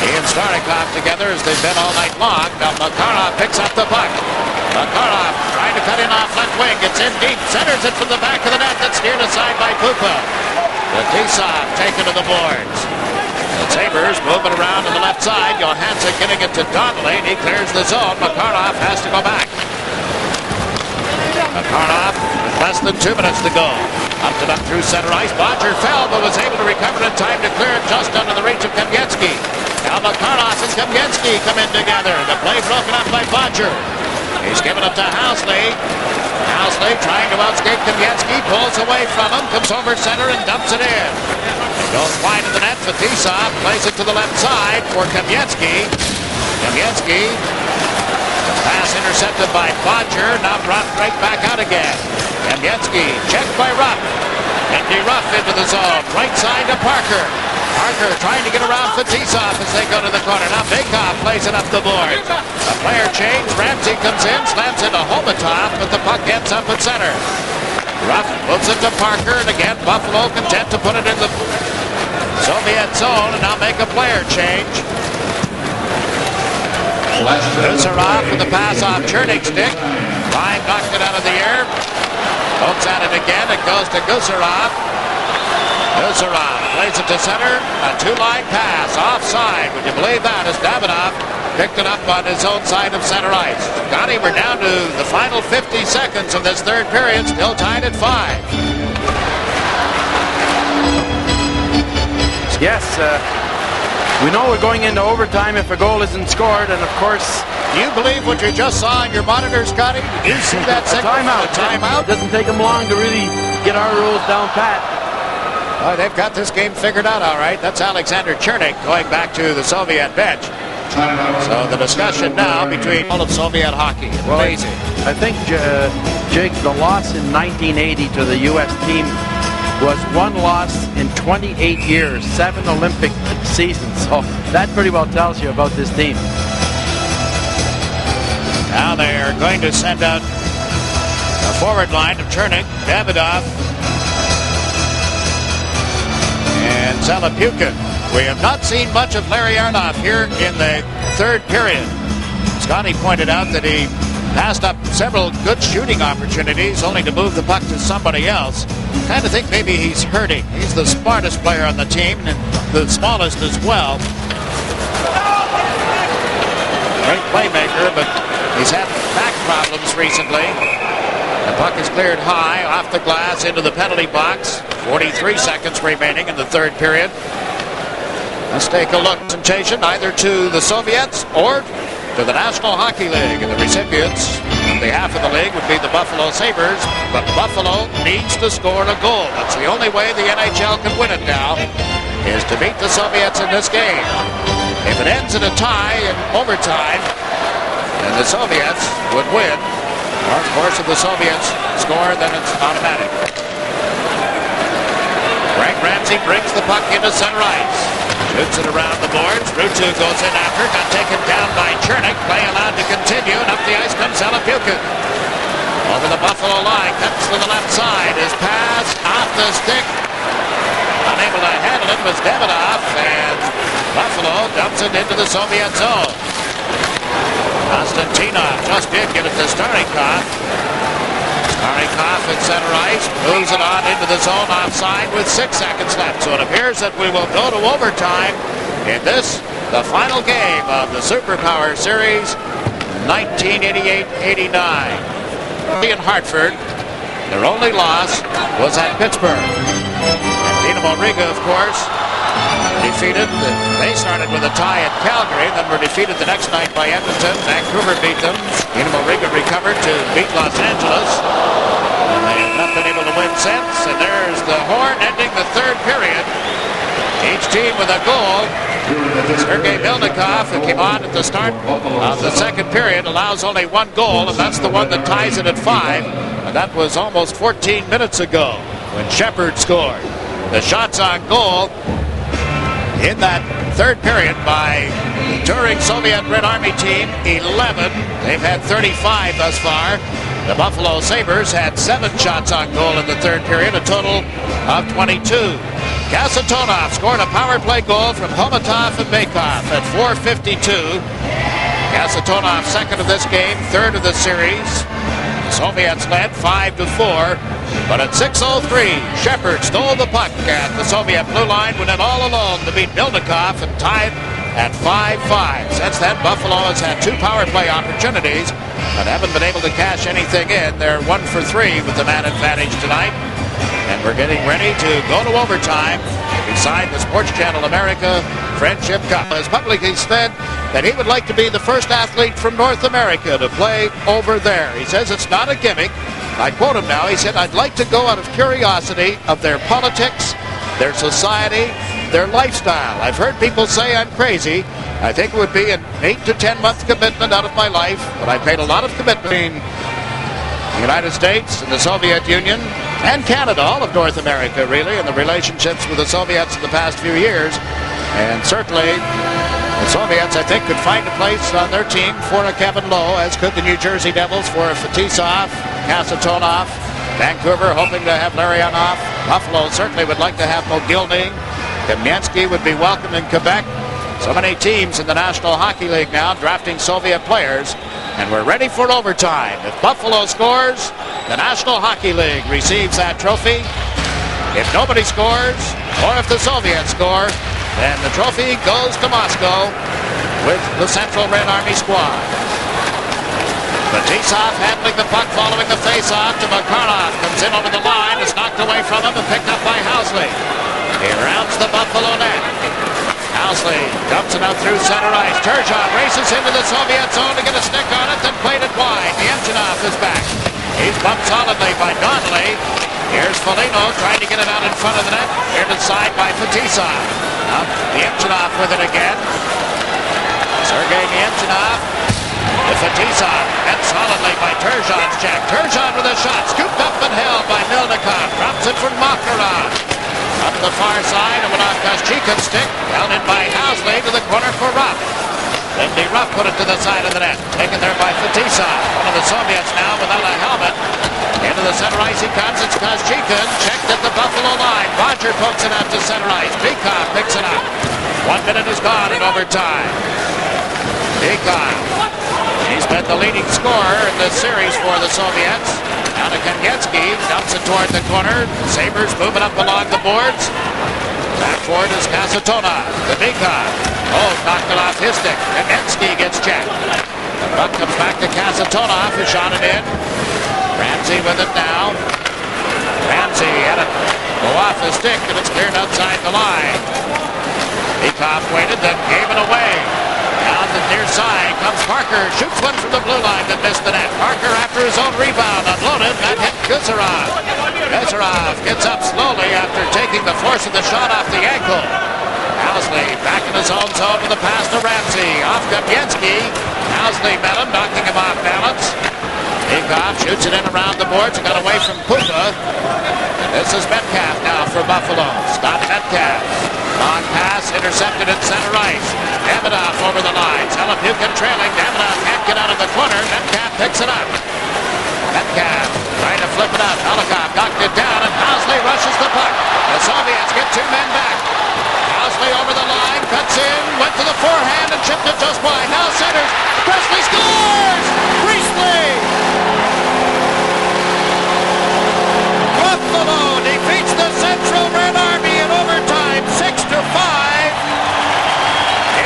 He and Starnikov together as they've been all night long. Now Makarov picks up the puck. Makarov trying to cut in off left wing. It's in deep. Centers it from the back of the net. That's steered aside by Pupa. Fetisov taken to the boards. The Sabres moving around to the left side. Johansson getting it to Donnelly, and he clears the zone. Makarov has to go back. Makarov with less than 2 minutes to go. Upped it up through center ice. Bodger fell, but was able to recover in time to clear it just under the reach of Kamensky. Now Makarov and Kamensky come in together. The play broken up by Bodger. He's given it to Housley. Housley trying to outskate Kamensky. Pulls away from him. Comes over center and dumps it in. Goes wide of the net. Fetisov plays it to the left side for Kamensky. Kamensky. The pass intercepted by Bodger. Now brought right back out again. Kamensky checked by Ruff. Andy Ruff into the zone. Right side to Parker. Parker trying to get around Fetisov as they go to the corner. Now Bekoff plays it up the board. A player change. Ramsey comes in. Slams into Homatov, but the puck ends up at center. Ruff moves it to Parker, and again Buffalo content to put it in the Soviet zone and now make a player change. Gusarov with the pass off Chernik's stick. Ryan knocked it out of the air. Pokes at it again. It goes to Gusarov. Gusarov plays it to center. A 2-line pass offside. Would you believe that? As Davidoff picked it up on his own side of center ice. Scotty, we're down to the final 50 seconds of this third period. Still tied at 5. Yes, we know we're going into overtime if a goal isn't scored, and of course Do you believe what you just saw on your monitor, Scotty? Did you see that signal? A timeout. It doesn't take them long to really get our rules down pat. Oh, they've got this game figured out all right. That's Alexander Chernik going back to the Soviet bench. So the discussion now between all of Soviet hockey. Amazing. I think, Jake, the loss in 1980 to the U.S. team was one loss in 28 years, 7 Olympic seasons. So that pretty well tells you about this team. Now they're going to send out a forward line of Chernik, Davidoff, and Zalapukin. We have not seen much of Larry Arnoff here in the third period. Scotty pointed out that he passed up several good shooting opportunities only to move the puck to somebody else. Kind of think maybe he's hurting. He's the smartest player on the team and the smallest as well. Great playmaker, but he's had back problems recently. The puck is cleared high off the glass into the penalty box. 43 seconds remaining in the third period. Let's take a look. Presentation either to the Soviets or to the National Hockey League. And the recipients on behalf of the league would be the BuffaloSabres. But Buffalo needs to score a goal. That's the only way the NHL can win it now, is to beat the Soviets in this game. If it ends in a tie in overtime, then the Soviets would win. Or, of course, if the Soviets score, then it's automatic. Greg Ramsey brings the puck into center ice. Shoots it around the boards. Rutu goes in after. Got taken down by Chernik. Play allowed to continue. And up the ice comes Zalapukin. Over the Buffalo line. Cuts to the left side. His pass off the stick. Unable to handle it was Davidoff. And Buffalo dumps it into the Soviet zone. Konstantinov just did get it to Starikov. Starikov at center ice, moves it on into the zone offside with 6 seconds left. So it appears that we will go to overtime in this, the final game of the Superpower Series 1988-89. In Hartford, their only loss was at Pittsburgh. And Dinamo Riga, of course, defeated. They started with a tie at Calgary, then were defeated the next night by Edmonton. Vancouver beat them. Dinamo Riga recovered to beat Los Angeles. And they have not been able to win since. And there's the horn ending the third period. Each team with a goal. Sergei Milnikov, who came on at the start of the second period, allows only one goal, and that's the one that ties it at 5. And that was almost 14 minutes ago when Shepard scored. The shots on goal in that third period by the touring Soviet Red Army team, 11. They've had 35 thus far. The BuffaloSabres had 7 shots on goal in the third period, a total of 22. Kasatonov scored a power play goal from Homatov and Bakov at 4:52. Kasatonov second of this game, third of the series. The Soviets led 5-4. But at 6:03, Shepard stole the puck at the Soviet blue line, went in all alone to beat Milnikov and tied at 5-5. Since then, Buffalo has had 2 power play opportunities, but haven't been able to cash anything in. They're 1 for 3 with the man advantage tonight. And we're getting ready to go to overtime beside the Sports Channel America Friendship Cup. Has publicly said that he would like to be the first athlete from North America to play over there. He says it's not a gimmick. I quote him now. He said, "I'd like to go out of curiosity of their politics, their society, their lifestyle. I've heard people say I'm crazy. I think it would be an 8 to 10 month commitment out of my life, but I paid a lot of commitment in the United States and the Soviet Union and Canada, all of North America, really, and the relationships with the Soviets in the past few years. And certainly, the Soviets, I think, could find a place on their team for a Kevin Lowe, as could the New Jersey Devils for a Fetisov, Kasatonov. Vancouver hoping to have Larionov. Buffalo certainly would like to have Mogilny. Kamensky would be welcome in Quebec. So many teams in the National Hockey League now drafting Soviet players. And we're ready for overtime. If Buffalo scores, the National Hockey League receives that trophy. If nobody scores, or if the Soviets score, then the trophy goes to Moscow with the Central Red Army squad. Fetisov handling the puck following the face-off to Makarov. Comes in over the line. It's knocked away from him and picked up by Housley. He rounds the Buffalo net. Housley Dumps it out through center ice. Turgeon races into the Soviet zone to get a stick on it, then played it wide. Nemchinov is back. He's bumped solidly by Donnelly. Here's Foligno trying to get it out in front of the net. Here to the side by Fetisov. Up Nemchinov with it again. Sergei Nemchinov to Fetisov. Met solidly by Turgeon's check. Turgeon with a shot. Scooped up and held by Milnikov. Drops it from Makarov. Up the far side, and went off Koschekin's stick. Down in by Housley to the corner for Ruff. Lindy Ruff put it to the side of the net. Taken there by Fetisov. One of the Soviets now without a helmet. Into the center ice he comes. It's Koschekin. Checked at the Buffalo line. Roger pokes it out to center ice. Bikov picks it up. 1 minute is gone in overtime. Bikov. He's been the leading scorer in this series for the Soviets. Now to Kanievsky, dumps it toward the corner. Sabres moving up along the boards. Back forward is Kasatonov. The Bikov. Oh, knocked it off his stick. Kanievsky gets checked. The puck comes back to Kasatonov, who shot it in. Ramsey with it now. Ramsey had it go off his stick, and it's cleared outside the line. Bikov waited, then gave it away. Down the near side comes Parker. Shoots one from the blue line that missed the net. Parker after his own rebound. Unloaded. That hit Guzarov. Guzarov gets up slowly after taking the force of the shot off the ankle. Housley back in his own zone with a pass to Ramsey. Off Kanievsky. Housley met him, knocking him off balance. Bikov shoots it in around the boards and got away from Pupa. This is Metcalf now for Buffalo. Scott Metcalf. Long pass intercepted at center ice. Davidoff over the lines. Helapukin trailing. Davidoff can't get out of the corner. Metcalf picks it up. Metcalf trying to flip it up. Velikov knocked it down, and Housley rushes the puck. The Soviets get 2 men back. Housley over the line, cuts in, went to the forehand and chipped it just wide. Now centers. Presley scores! Priestley! Buffalo defeats the Central Red Army in overtime, 6-5.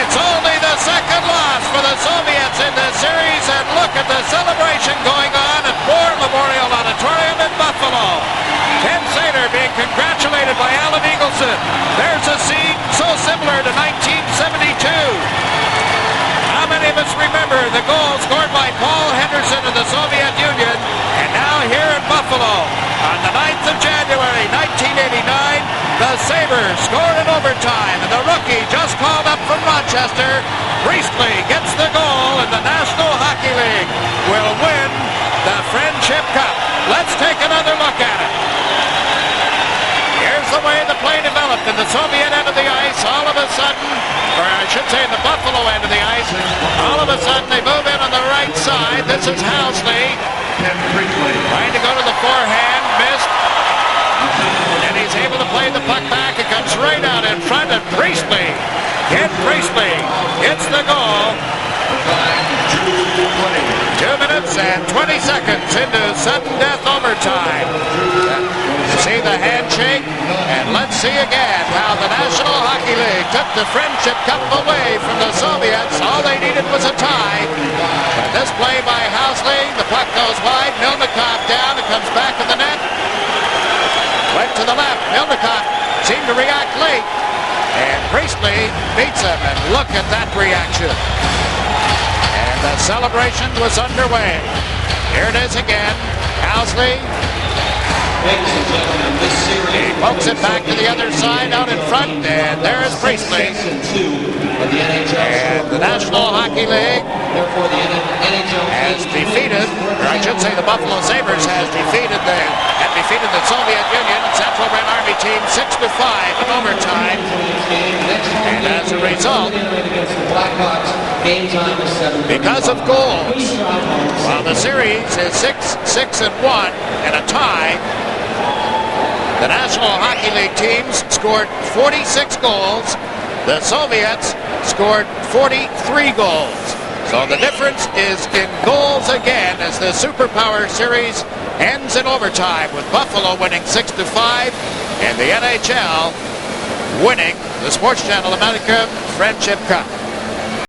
It's only the second loss for the Soviets in this series, and look at the celebration going on at Moore Memorial Auditorium in Buffalo. Ken Sater being congratulated by Alan Eagleson. There's a scene so similar to 1972. How many of us remember the goal scored by Paul Henderson of the Soviet Union? And now here in Buffalo, on the 9th of January, 1989, the Sabres scored in overtime, and the rookie just called up from Rochester, Priestley, gets the goal, and the National Hockey League will win the Friendship Cup. Let's take another look at it. Here's the way the play developed in the Soviet end of the ice. All of a sudden, or I should say in the Buffalo end of the ice, all of a sudden they move in on the right side. This is Housley trying to go to the forehand, missed, and he's able to play the puck back. It comes right out in front of Priestley. Ken Priestley gets the goal. 2 minutes and 20 seconds into sudden death overtime. See the handshake, and let's see again how the National Hockey League took the Friendship Cup away from the Soviets. All they needed was a tie. But this play by Housley, the puck goes wide. Milnikov down, it comes back to the net. Went to the left. Milnikov seemed to react late, and Priestley beats him, and look at that reaction. And the celebration was underway. Here it is again. Housley. He pokes it back to the other side out in front, and there is Priestley. And the National Hockey League has defeated, or I should say the BuffaloSabres has defeated the Soviet Union Central Red Army team 6-5 in overtime. And as a result, because of goals, while the series is 6-1 and a tie, the National Hockey League teams scored 46 goals. The Soviets scored 43 goals. So the difference is in goals again as the Superpower Series ends in overtime with Buffalo winning 6-5 and the NHL winning the Sports Channel America Friendship Cup.